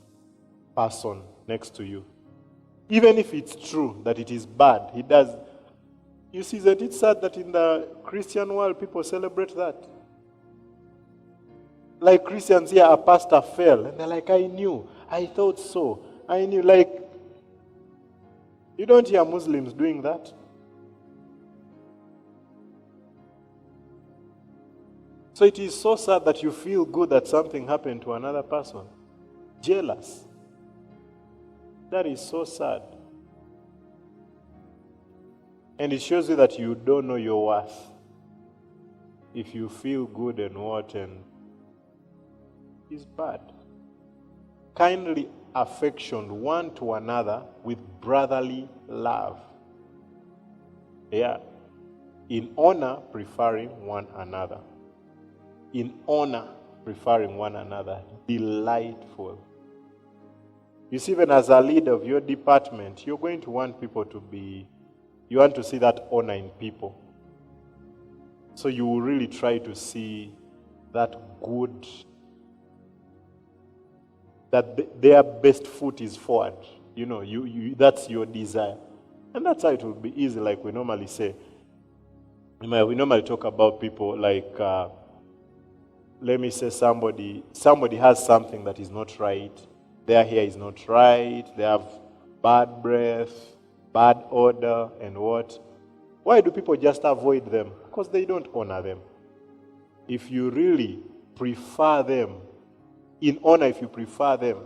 person next to you. Even if it's true that it is bad, he does. You see that it's sad that in the Christian world, people celebrate that. Like Christians here, a pastor fell, and they're like, I knew, I thought so, I knew. Like, you don't hear Muslims doing that. So it is so sad that you feel good that something happened to another person. jealous. That is so sad. And it shows you that you don't know your worth. If you feel good and what, and it's bad. Kindly affection one to another with brotherly love. Yeah. In honor, preferring one another. In honor, preferring one another. Delightful. You see, even as a leader of your department, you're going to want people to be, you want to see that honor in people. So you will really try to see that good, that their best foot is forward. You know, that's your desire. And that's how it will be easy, like we normally say. We normally talk about people like, let me say somebody has something that is not right. Their hair is not right. They have bad breath, bad odor, and what? Why do people just avoid them? Because they don't honor them. If you really prefer them, in honor, if you prefer them,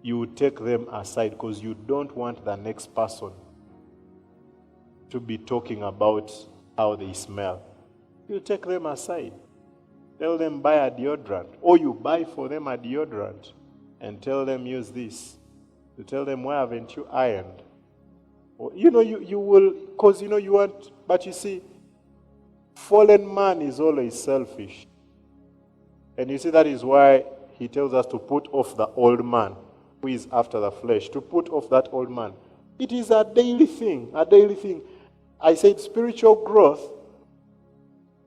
you will take them aside because you don't want the next person to be talking about how they smell. You take them aside. Tell them buy a deodorant. Or you buy for them a deodorant and tell them use this. You tell them, why haven't you ironed? Or, you will, because you want, but you see, fallen man is always selfish. And you see, that is why he tells us to put off the old man who is after the flesh, to put off that old man. It is a daily thing, a daily thing. I said spiritual growth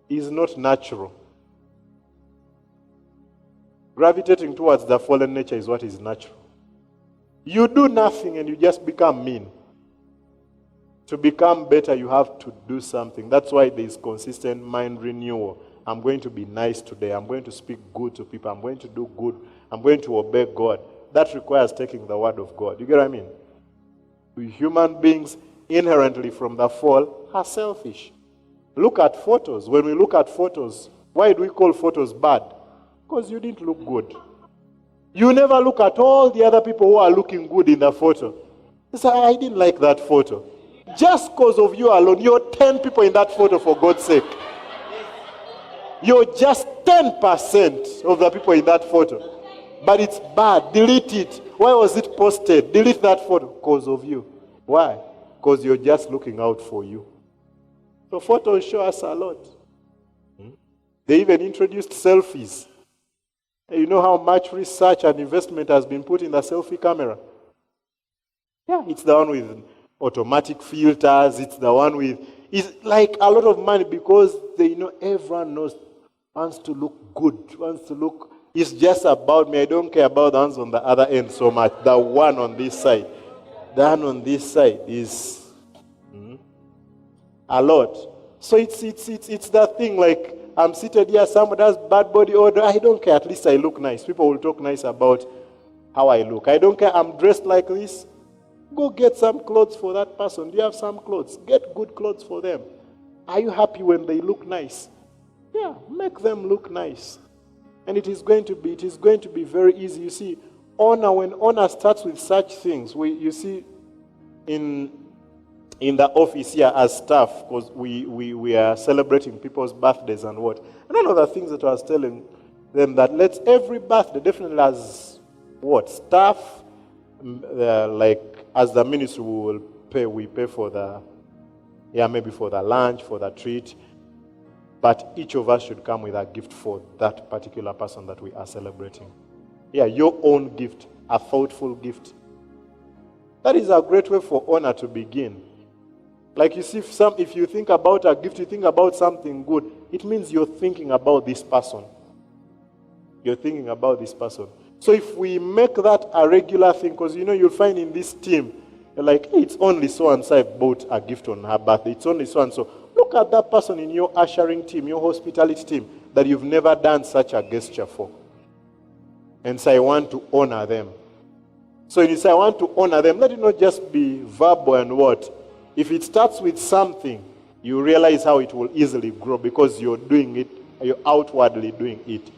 is not natural. Gravitating towards the fallen nature is what is natural. You do nothing and you just become mean. To become better, you have to do something. That's why there is consistent mind renewal. I'm going to be nice today. I'm going to speak good to people. I'm going to do good. I'm going to obey God. That requires taking the word of God. You get what I mean? We human beings, inherently from the fall, are selfish. Look at photos. When we look at photos, why do we call photos bad? Because you didn't look good. You never look at all the other people who are looking good in the photo. You say, I didn't like that photo. Just because of you alone, you're 10 people in that photo, for God's sake. You're just 10% of the people in that photo. But it's bad. Delete it. Why was it posted? Delete that photo. Because of you. Why? Because you're just looking out for you. So photos show us a lot. They even introduced selfies. You know how much research and investment has been put in the selfie camera? Yeah, it's the one with automatic filters. It's the one with... It's like a lot of money because everyone wants to look good, wants to look... It's just about me. I don't care about the ones on the other end so much. The one on this side. The one on this side is a lot. So it's that thing like, I'm seated here, somebody has bad body odor. I don't care, at least I look nice. People will talk nice about how I look. I don't care, I'm dressed like this. Go get some clothes for that person. Do you have some clothes? Get good clothes for them. Are you happy when they look nice? Yeah, make them look nice. And it is going to be very easy. You see, honor, when honor starts with such things, you see in the office here as staff, because we are celebrating people's birthdays and what. And one of the things that I was telling them that every birthday definitely has what? Staff, like as the ministry we pay for maybe for the lunch, for the treat. But each of us should come with a gift for that particular person that we are celebrating. Yeah, your own gift, a thoughtful gift. That is a great way for honor to begin. Like you see, if you think about a gift, you think about something good, it means you're thinking about this person. You're thinking about this person. So if we make that a regular thing, because you'll find in this team, you're like, hey, it's only so-and-so I bought a gift on her birthday. It's only so-and-so. Look at that person in your ushering team, your hospitality team, that you've never done such a gesture for. And say, I want to honor them. So when you say, I want to honor them, let it not just be verbal and what. If it starts with something, you realize how it will easily grow because you're doing it, you're outwardly doing it.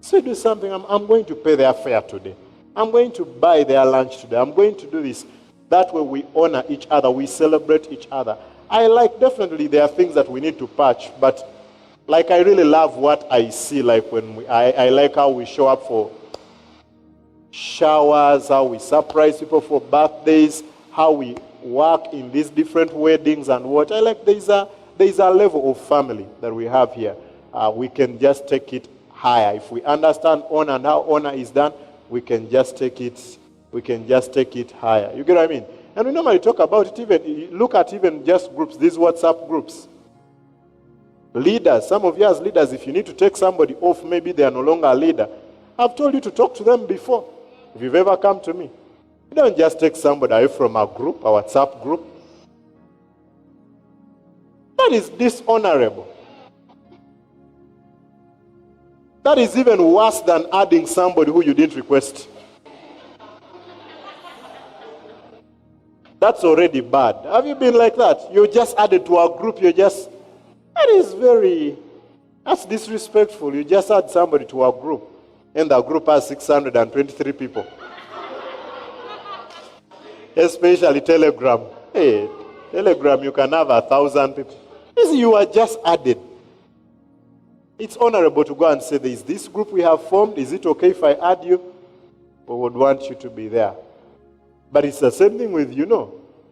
So do something. I'm going to pay their fare today. I'm going to buy their lunch today. I'm going to do this. That way we honor each other. We celebrate each other. Definitely there are things that we need to patch, but like I really love what I see, like when I like how we show up for showers, how we surprise people for birthdays, how we work in these different weddings and what. I like there's a level of family that we have here. We can just take it higher. If we understand honor and how honor is done, we can just take it higher. You get what I mean? And we normally talk about it, even look at even just groups, these WhatsApp groups. Leaders, some of you as leaders, if you need to take somebody off, maybe they are no longer a leader. I've told you to talk to them before. If you've ever come to me, you don't just take somebody away from a group, a WhatsApp group. That is dishonorable. That is even worse than adding somebody who you didn't request. That's already bad. Have you been like that? You're just added to a group, that's disrespectful. You just add somebody to a group, and the group has 623 people. Especially Telegram. Hey, Telegram, you can have 1,000 people. You are just added. It's honorable to go and say, there is this group we have formed. Is it okay if I add you? We would want you to be there. But it's the same thing with,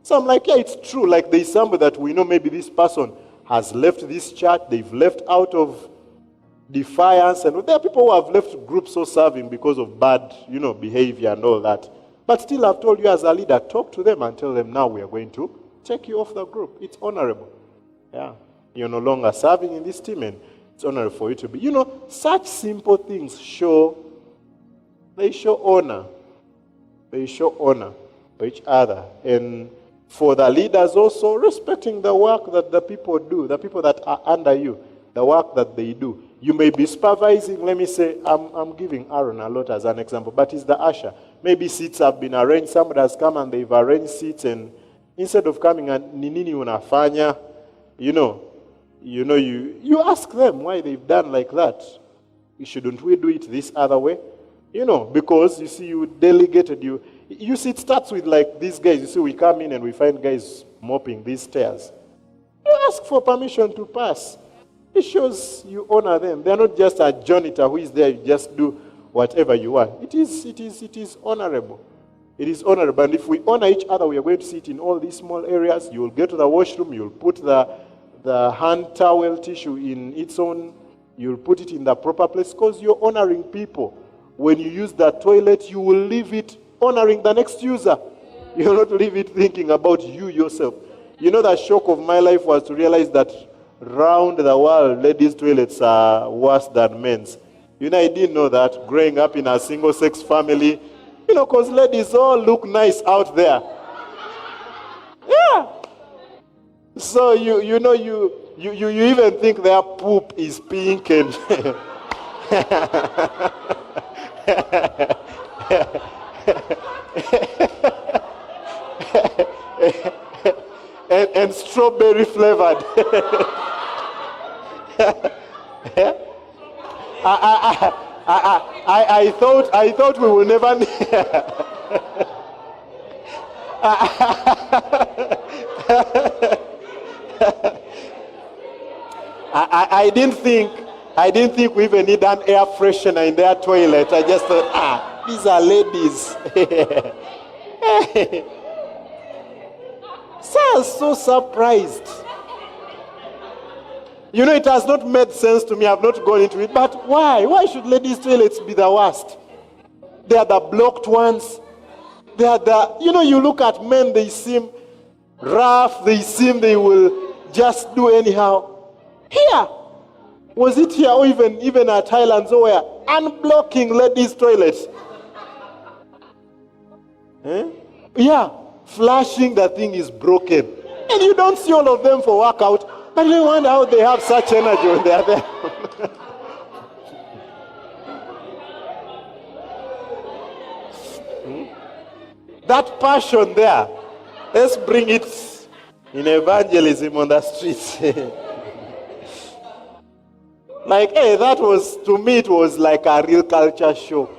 So I'm like, yeah, it's true. Like there's somebody that we know, maybe this person has left this church. They've left out of defiance. And there are people who have left groups so serving because of bad, behavior and all that. But still, I've told you as a leader, talk to them and tell them, now we are going to take you off the group. It's honorable. Yeah. You're no longer serving in this team, and it's honorable for you to be. Such simple things show honor. They show honor for each other. And for the leaders also, respecting the work that the people do, the people that are under you, the work that they do. You may be supervising, let me say, I'm giving Aaron a lot as an example, but it's the usher. Maybe seats have been arranged, somebody has come and they've arranged seats, and instead of coming and ninini unafanya, you ask them why they've done like that. Shouldn't we do it this other way? Because you see, you delegated, you see, it starts with like these guys. You see, we come in and we find guys mopping these stairs. You ask for permission to pass. It shows you honor them. They're not just a janitor who is there, you just do whatever you want. It is honorable. It is honorable. And if we honor each other, we are going to see it in all these small areas. You will get to the washroom, you'll put the hand towel tissue in its own, you'll put it in the proper place because you're honoring people. When you use the toilet, you will leave it honoring the next user. You will not leave it thinking about you yourself. The shock of my life was to realize that round the world, ladies' toilets are worse than men's. I didn't know that growing up in a single-sex family, because ladies all look nice out there. Yeah. So you even think their poop is pink and and strawberry flavored. I thought we will never. I didn't think we even need an air freshener in their toilet. I just thought, these are ladies. So I was so surprised. It has not made sense to me. I've not gone into it. But why? Why should ladies' toilets be the worst? They are the blocked ones. They are the, you look at men, they seem rough. They will just do anyhow. Here, was it here or even at Highlands or where? Unblocking ladies' toilets. Yeah, flashing, the thing is broken. And you don't see all of them for workout. But you wonder how they have such energy when they are there. That passion there, let's bring it in evangelism on the streets. Like, hey, that was, to me, it was like a real culture show.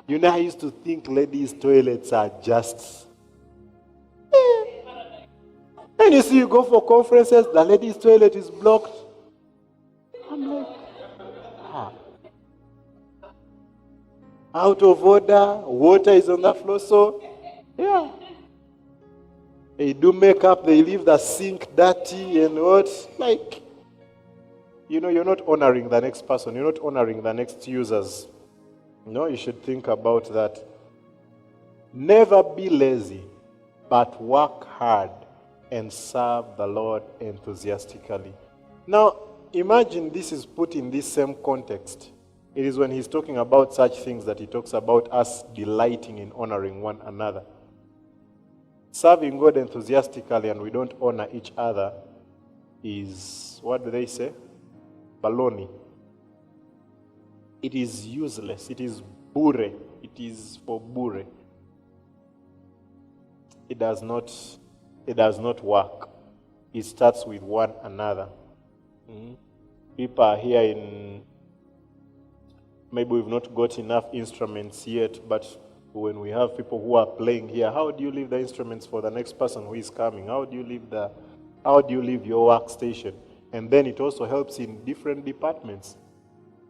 You know, I used to think ladies' toilets are just... And you see, you go for conferences, the ladies' toilet is blocked. I'm like, out of order, water is on the floor, so, yeah. They do makeup, they leave the sink dirty and what? Like, you know, you're not honoring the next person. You're not honoring the next users. No, you should think about that. Never be lazy, but work hard and serve the Lord enthusiastically. Now, imagine this is put in this same context. It is when he's talking about such things that he talks about us delighting in honoring one another. Serving God enthusiastically and we don't honor each other is, what do they say? Baloney. It is useless. It is bure. It is for bure. It does not work. It starts with one another. People are here in, maybe we've not got enough instruments yet, but when we have people who are playing here, how do you leave the instruments for the next person who is coming? How do you leave your workstation? And then it also helps in different departments.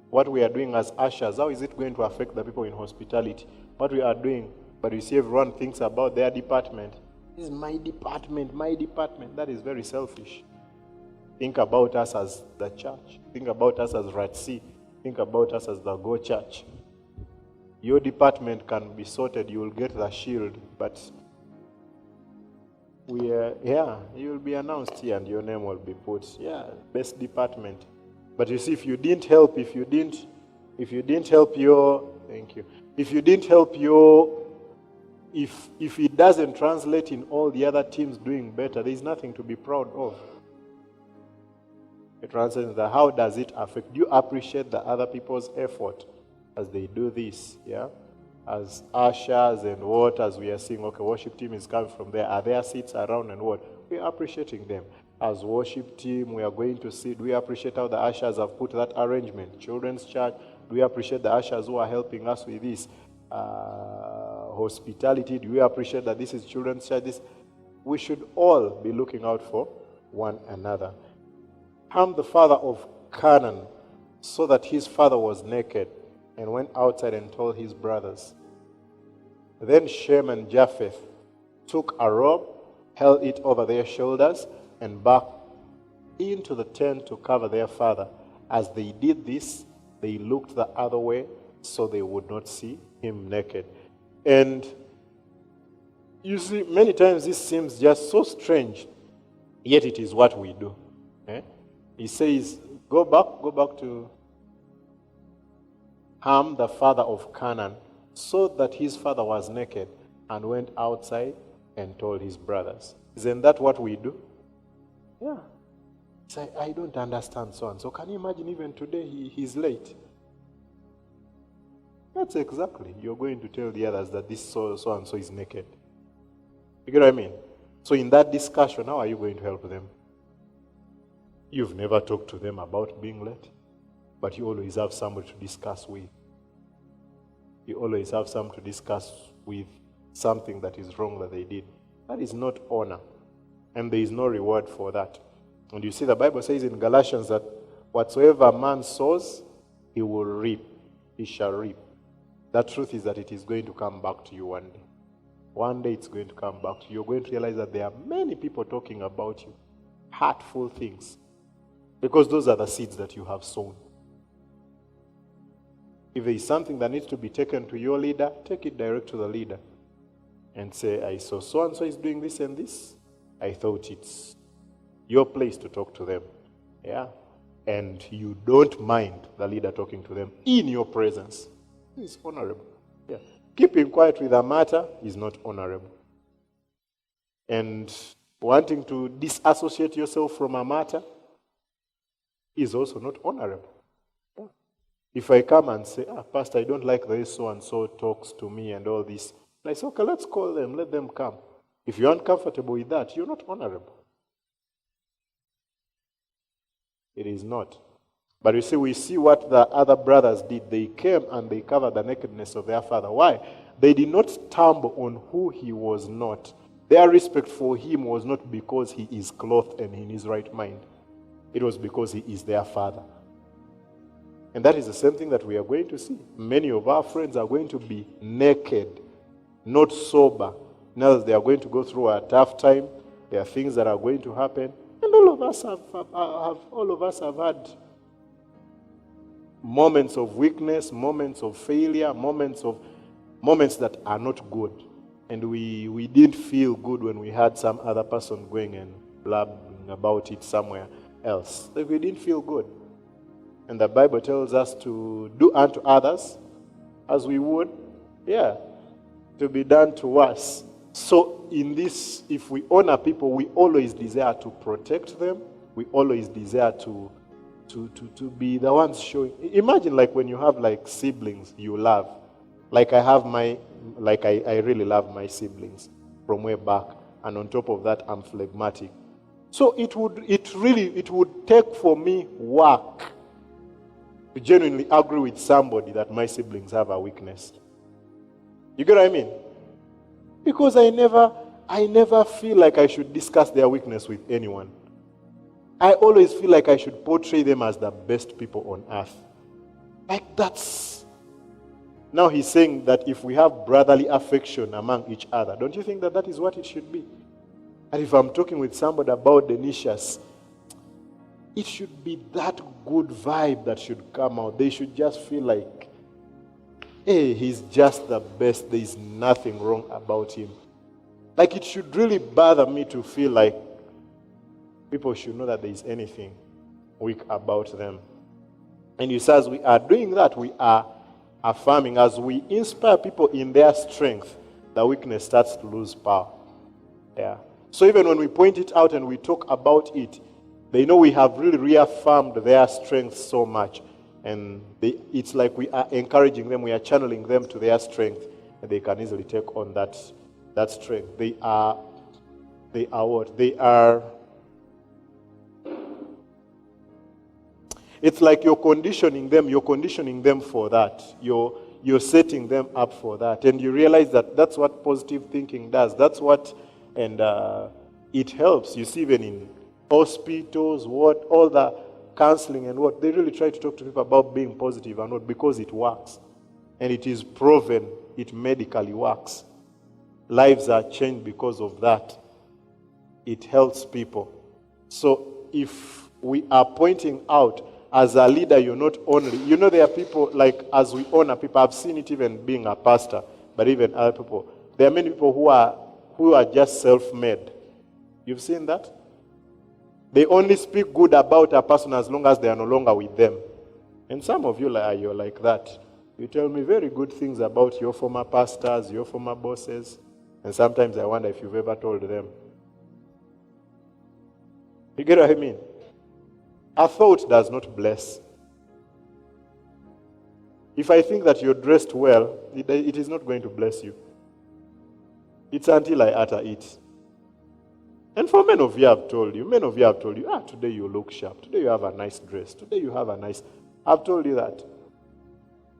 What we are doing as ushers, how is it going to affect the people in hospitality? What we are doing, but you see everyone thinks about their department. This is my department, my department. That is very selfish. Think about us as the church. Think about us as Ratsi. Think about us as the Go Church. Your department can be sorted, you will get the shield, but you will be announced here and your name will be put. Yeah, best department. But you see, if you didn't help your, thank you. If you didn't help your, if it doesn't translate in all the other teams doing better, there's nothing to be proud of. It translates that how does it affect? Do you appreciate the other people's effort as they do this? Yeah? As ushers and what, as we are seeing, okay, worship team is coming from there. Are there seats around and what? We are appreciating them. As worship team, we are going to see, do we appreciate how the ushers have put that arrangement? Children's church, do we appreciate the ushers who are helping us with this? Hospitality, do we appreciate that this is children's church? We should all be looking out for one another. Ham, the father of Canaan, saw that his father was naked and went outside and told his brothers. Then Shem and Japheth took a robe, held it over their shoulders, and back into the tent to cover their father. As they did this, they looked the other way so they would not see him naked. And you see, many times this seems just so strange, yet it is what we do. He says, go back to Ham, the father of Canaan, saw that his father was naked and went outside and told his brothers. Isn't that what we do? Yeah. Say, I don't understand so and so. Can you imagine even today he's late? That's exactly. You're going to tell the others that this so and so is naked. You get what I mean? So in that discussion, how are you going to help them? You've never talked to them about being late, but you always have somebody to discuss with. You always have someone to discuss with something that is wrong that they did. That is not honor, and there is no reward for that. And you see, the Bible says in Galatians that whatsoever a man sows, he will reap. He shall reap. The truth is that it is going to come back to you one day. One day it's going to come back to you. You're going to realize that there are many people talking about you, hurtful things, because those are the seeds that you have sown. If there is something that needs to be taken to your leader, take it direct to the leader and say, I saw so-and-so is doing this and this. I thought it's your place to talk to them. Yeah? And you don't mind the leader talking to them in your presence. It's honorable. Yeah. Keeping quiet with a matter is not honorable. And wanting to disassociate yourself from a matter is also not honorable. Yeah. If I come and say, Pastor, I don't like the way so-and-so talks to me and all this, and I say, okay, let's call them, let them come. If you're uncomfortable with that, you're not honorable. It is not. But you see, we see what the other brothers did. They came and they covered the nakedness of their father. Why? They did not stumble on who he was not. Their respect for him was not because he is clothed and in his right mind. It was because he is their father. And that is the same thing that we are going to see. Many of our friends are going to be naked, not sober. Now they are going to go through a tough time. There are things that are going to happen. And all of us have had moments of weakness, moments of failure, moments that are not good. And we didn't feel good when we had some other person going and blabbing about it somewhere else. Like, we didn't feel good. And the Bible tells us to do unto others as we would, to be done to us. So in this, if we honor people, we always desire to protect them. We always desire to be the ones showing. Imagine like when you have like siblings you love. Like I really love my siblings from way back. And on top of that, I'm phlegmatic. So it would take for me work to genuinely agree with somebody that my siblings have a weakness. You get what I mean? Because I never feel like I should discuss their weakness with anyone. I always feel like I should portray them as the best people on earth. Like that's... Now he's saying that if we have brotherly affection among each other, don't you think that that is what it should be? And if I'm talking with somebody about Denicius, it should be that good vibe that should come out. They should just feel like, hey, he's just the best. There is nothing wrong about him. Like it should really bother me to feel like people should know that there is anything weak about them. And he says we are doing that, we are affirming. As we inspire people in their strength, the weakness starts to lose power. Yeah. So even when we point it out and we talk about it, they know we have really reaffirmed their strength so much. And it's like we are encouraging them, we are channeling them to their strength, and they can easily take on that strength. They are what? They are... It's like you're conditioning them for that. You're setting them up for that. And you realize that that's what positive thinking does. That's what, and it helps. You see, even in hospitals, all the counseling and what, they really try to talk to people about being positive and what, because it works. And it is proven, it medically works. Lives are changed because of that. It helps people. So if we are pointing out, as a leader, you're not only, there are people, like as we honor people, I've seen it even being a pastor, but even other people. There are many people who are just self-made. You've seen that? They only speak good about a person as long as they are no longer with them. And some of you, you're like that. You tell me very good things about your former pastors, your former bosses, and sometimes I wonder if you've ever told them. You get what I mean? A thought does not bless. If I think that you're dressed well, it is not going to bless you. It's until I utter it. And for many of you I've told you, today you look sharp, today you have a nice dress, today you have a nice... I've told you that.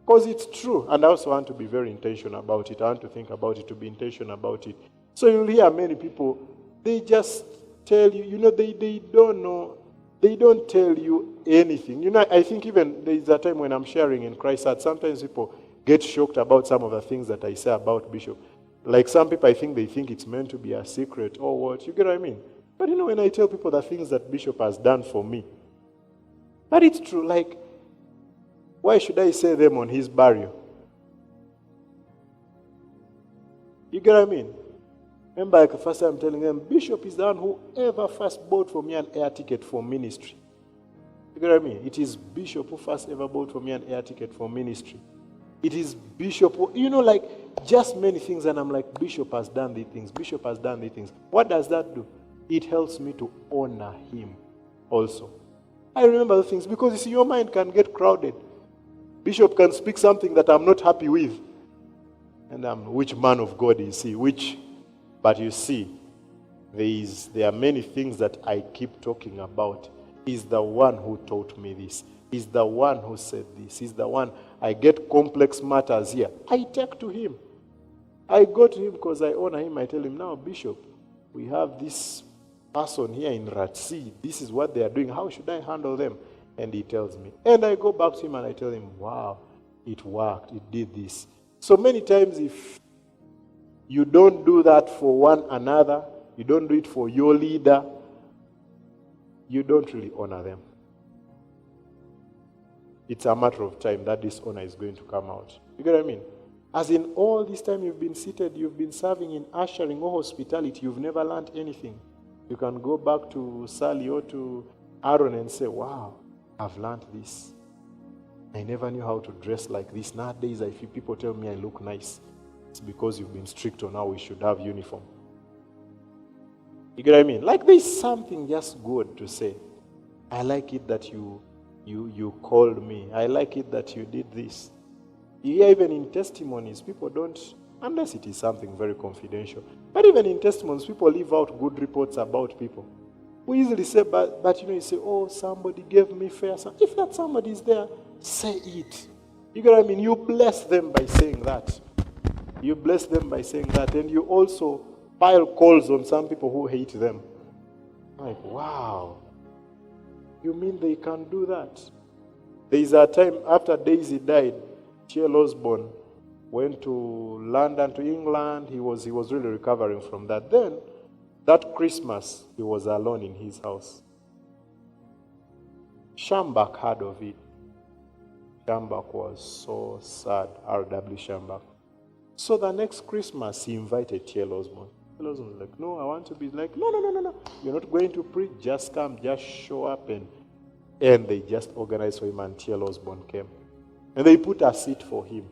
Because it's true, and I also want to be very intentional about it. I want to think about it, to be intentional about it. So you'll hear many people, they just tell you, they don't know. They don't tell you anything. I think even there is a time when I'm sharing in Christ that sometimes people get shocked about some of the things that I say about Bishop. Like some people, I think they think it's meant to be a secret or what. You get what I mean? But when I tell people the things that Bishop has done for me, but it's true. Like, why should I say them on his burial? You get what I mean? Remember, like the first time I'm telling them, Bishop is the one who ever first bought for me an air ticket for ministry. You get what I mean? It is Bishop who first ever bought for me an air ticket for ministry. It is Bishop who, like just many things, and I'm like, Bishop has done these things. Bishop has done these things. What does that do? It helps me to honor him also. I remember the things because you see, your mind can get crowded. Bishop can speak something that I'm not happy with. And which man of God is he? But you see, there are many things that I keep talking about. He's the one who taught me this. He's the one who said this. He's the one. I get complex matters here. I take to him. I go to him because I honor him. I tell him, now, Bishop, we have this person here in Ratsi. This is what they are doing. How should I handle them? And he tells me. And I go back to him and I tell him, wow, it worked. It did this. So many times if you don't do that for one another, you don't do it for your leader, you don't really honor them. It's a matter of time that this honor is going to come out. You get what I mean? As in all this time you've been seated, you've been serving in ushering or hospitality, you've never learned anything. You can go back to Sally or to Aaron and say, wow, I've learned this. I never knew how to dress like this. Nowadays, I feel people tell me I look nice. It's because you've been strict on how we should have uniform. You get what I mean? Like there's something just good to say. I like it that you called me. I like it that you did this. You hear even in testimonies, people don't, unless it is something very confidential, but even in testimonies, people leave out good reports about people. We easily say, but you say, oh, somebody gave me fair. If that somebody is there, say it. You get what I mean? You bless them by saying that. You bless them by saying that, and you also pile calls on some people who hate them. Like, wow. You mean they can do that? There is a time after Daisy died, T.L. Osborne went to London, to England. He was really recovering from that. Then, that Christmas, he was alone in his house. Schambach heard of it. Schambach was so sad, R.W. Schambach. So the next Christmas, he invited T.L. Osborne. T.L. Osborne was like, no, I want to be like, no. You're not going to preach. Just come, just show up. And they just organized for him, and T.L. Osborne came. And they put a seat for him.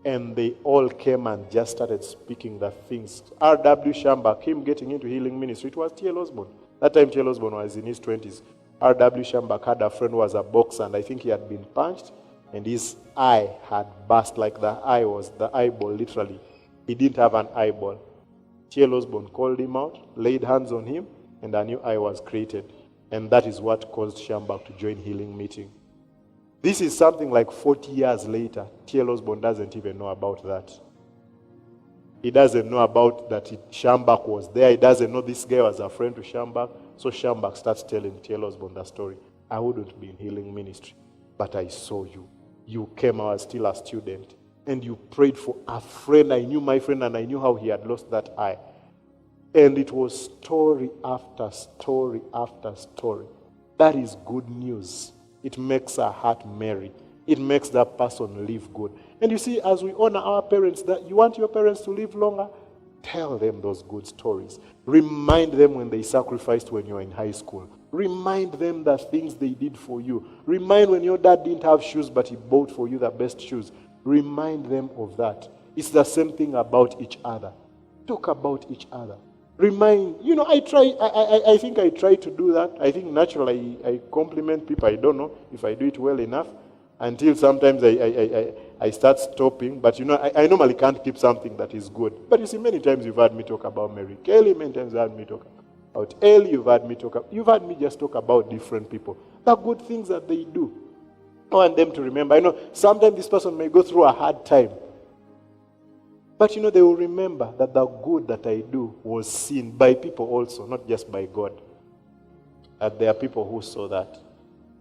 And they all came and just started speaking the things. R.W. Schambach, him getting into healing ministry, it was T.L. Osborne. That time T.L. Osborne was in his 20s. R.W. Schambach had a friend who was a boxer, and I think he had been punched, and his eye had burst, like the eye was the eyeball, literally. He didn't have an eyeball. T.L. Osborne called him out, laid hands on him, and a new eye was created. And that is what caused Schambach to join healing meeting. This is something like 40 years later. T.L. Osborne doesn't even know about that. He doesn't know about that Schambach was there. He doesn't know this guy was a friend to Schambach. So Schambach starts telling T.L. Osborne the story. I wouldn't be in healing ministry, but I saw you. You came, I was still a student, and you prayed for a friend. I knew my friend, and I knew how he had lost that eye. And it was story after story after story. That is good news. It makes our heart merry. It makes that person live good. And you see, as we honor our parents, that you want your parents to live longer, tell them those good stories. Remind them when they sacrificed when you were in high school. Remind them the things they did for you. Remind when your dad didn't have shoes, but he bought for you the best shoes. Remind them of that. It's the same thing about each other. Talk about each other. Remind, I think I try to do that. I think naturally I compliment people. I don't know if I do it well enough until sometimes I start stopping. But I normally can't keep something that is good. But you see, many times you've heard me talk about Mary Kelly. Many times you've heard me talk about Ellie. You've heard me just talk about different people. The good things that they do. I want them to remember. I know sometimes this person may go through a hard time. But they will remember that the good that I do was seen by people also, not just by God. That there are people who saw that.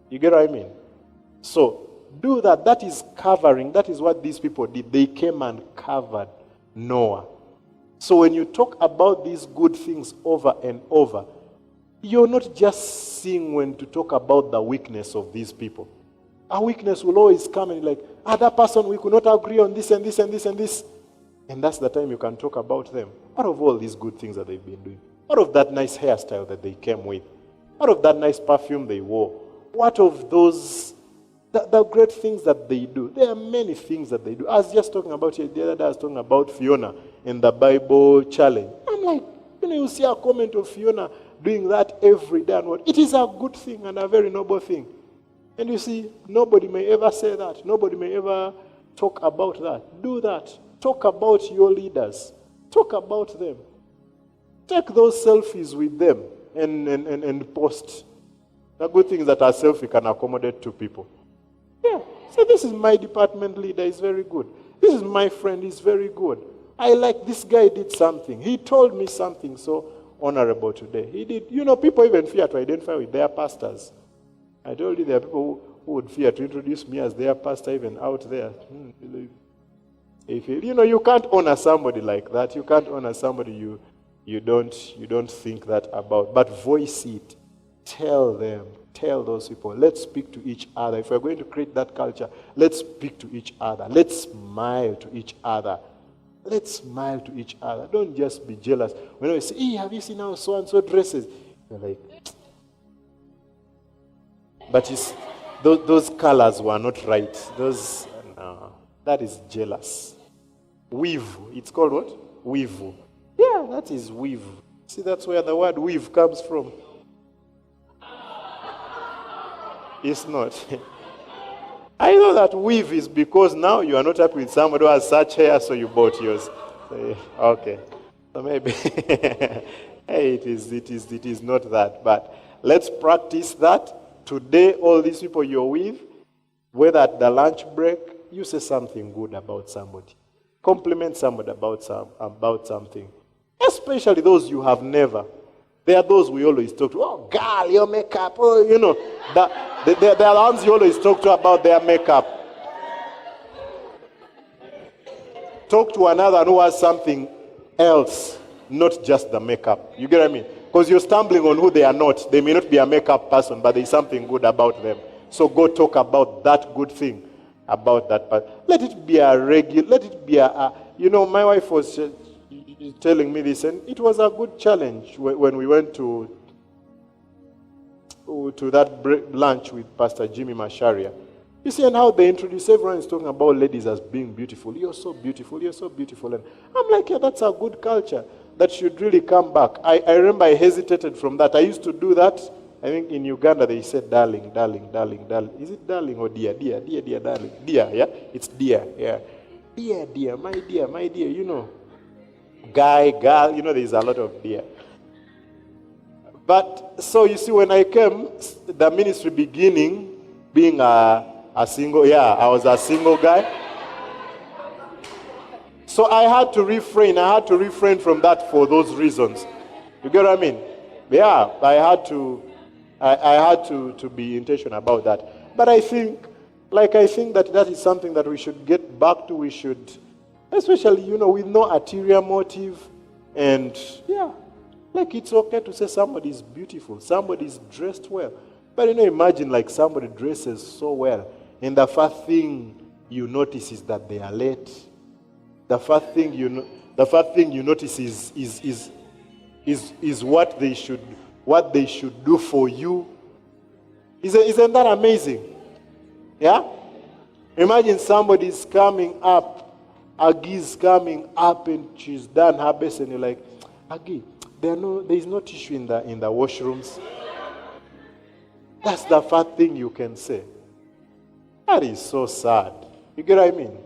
You get what I mean? So, do that. That is covering. That is what these people did. They came and covered Noah. So when you talk about these good things over and over, you're not just seeing when to talk about the weakness of these people. A weakness will always come and like, that person, we could not agree on this and this and this and this. And that's the time you can talk about them. What of all these good things that they've been doing? What of that nice hairstyle that they came with? What of that nice perfume they wore? What of those, the great things that they do? There are many things that they do. I was just talking about it the other day. I was talking about Fiona in the Bible challenge. I'm like, you see a comment of Fiona doing that every day. And it is a good thing and a very noble thing. And you see, nobody may ever say that. Nobody may ever talk about that. Do that. Talk about your leaders. Talk about them. Take those selfies with them and post. The good thing is that ourselves we can accommodate two people. Yeah. So this is my department leader, he's very good. This is my friend, he's very good. I like this guy did something. He told me something so honorable today. He did. You know, people even fear to identify with their pastors. I told you there are people who would fear to introduce me as their pastor even out there. If you can't honor somebody like that. You can't honor somebody you don't think that about. But voice it. Tell them. Tell those people. Let's speak to each other. If we're going to create that culture, let's speak to each other. Let's smile to each other. Let's smile to each other. Don't just be jealous. When I say, hey, have you seen how so-and-so dresses? You're like, but those colors were not right. No, that is jealous. Weave. It's called what? Weave. Yeah, that is weave. See, that's where the word weave comes from. It's not. I know that weave is because now you are not happy with somebody who has such hair, so you bought yours. So, okay. So maybe hey, it is not that. But let's practice that. Today, all these people you're with, whether at the lunch break, you say something good about somebody. Compliment somebody about something. Especially those you have never. There are those we always talk to. Oh, girl, your makeup. Oh, There are the ones you always talk to about their makeup. Talk to another who has something else, not just the makeup. You get what I mean? Because you're stumbling on who they are not. They may not be a makeup person, but there's something good about them. So go talk about that good thing about that person. Let it be a regular, let it be my wife was telling me this, and it was a good challenge when we went to that lunch with Pastor Jimmy Masharia. You see, and how they introduce, everyone is talking about ladies as being beautiful. You're so beautiful, you're so beautiful. And I'm like, yeah, that's a good culture that should really come back. I remember I hesitated from that. I used to do that. I think in Uganda they said darling, darling, darling, darling. Is it darling or dear? Dear, dear, dear, darling. Dear, yeah? It's dear, yeah. Dear, dear, my dear, Guy, girl, there's a lot of dear. But, so you see, when I came, the ministry beginning, being a single, I was a single guy. So I had to refrain from that for those reasons. You get what I mean? Yeah, I had to be intentional about that. But I think that is something that we should get back to. We should, especially, with no ulterior motive. And, it's okay to say somebody's beautiful, somebody's dressed well. But, imagine somebody dresses so well, and the first thing you notice is that they are late. The first thing you notice is what they should do for you. Isn't that amazing? Yeah? Imagine somebody's coming up, Aggie's coming up, and she's done her best, and you're like, Aggie, there is no tissue in the washrooms. That's the first thing you can say. That is so sad. You get what I mean?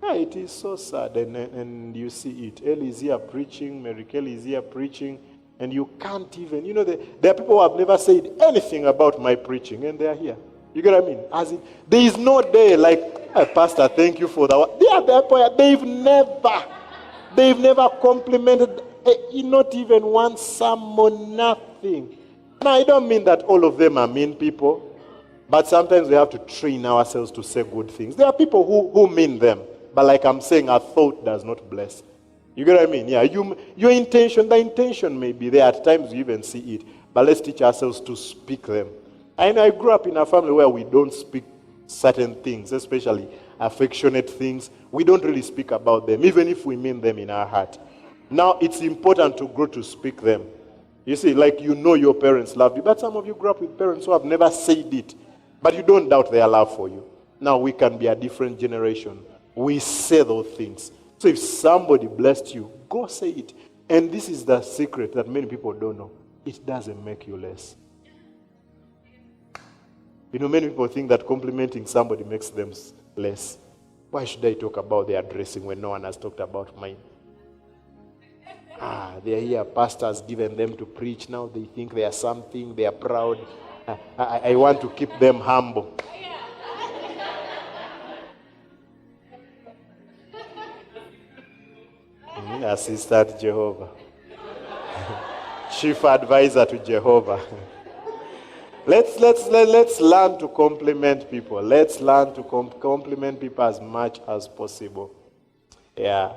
Yeah, it is so sad, and you see it. Ellie is here preaching, Mary Kelly is here preaching, and you can't even, there are people who have never said anything about my preaching, and they are here. You get what I mean? As in, there is no day like, hey, Pastor, thank you for that. They've never complimented, not even one sermon, nothing. Now, I don't mean that all of them are mean people, but sometimes we have to train ourselves to say good things. There are people who mean them, but like I'm saying, a thought does not bless. You get what I mean? Yeah, the intention may be there. At times you even see it, but let's teach ourselves to speak them. And I grew up in a family where we don't speak certain things, especially affectionate things. We don't really speak about them, even if we mean them in our heart. Now, it's important to grow to speak them. You see, your parents love you, but some of you grew up with parents who have never said it, but you don't doubt their love for you. Now, we can be a different generation. We say those things. So if somebody blessed you, go say it. And this is the secret that many people don't know. It doesn't make you less. Many people think that complimenting somebody makes them less. Why should I talk about their dressing when no one has talked about mine? They're here, pastor's given them to preach. Now they think they are something, they are proud. I want to keep them humble. Assistant Jehovah. Chief advisor to Jehovah. Let's learn to compliment people. Let's learn to compliment people as much as possible. Yeah.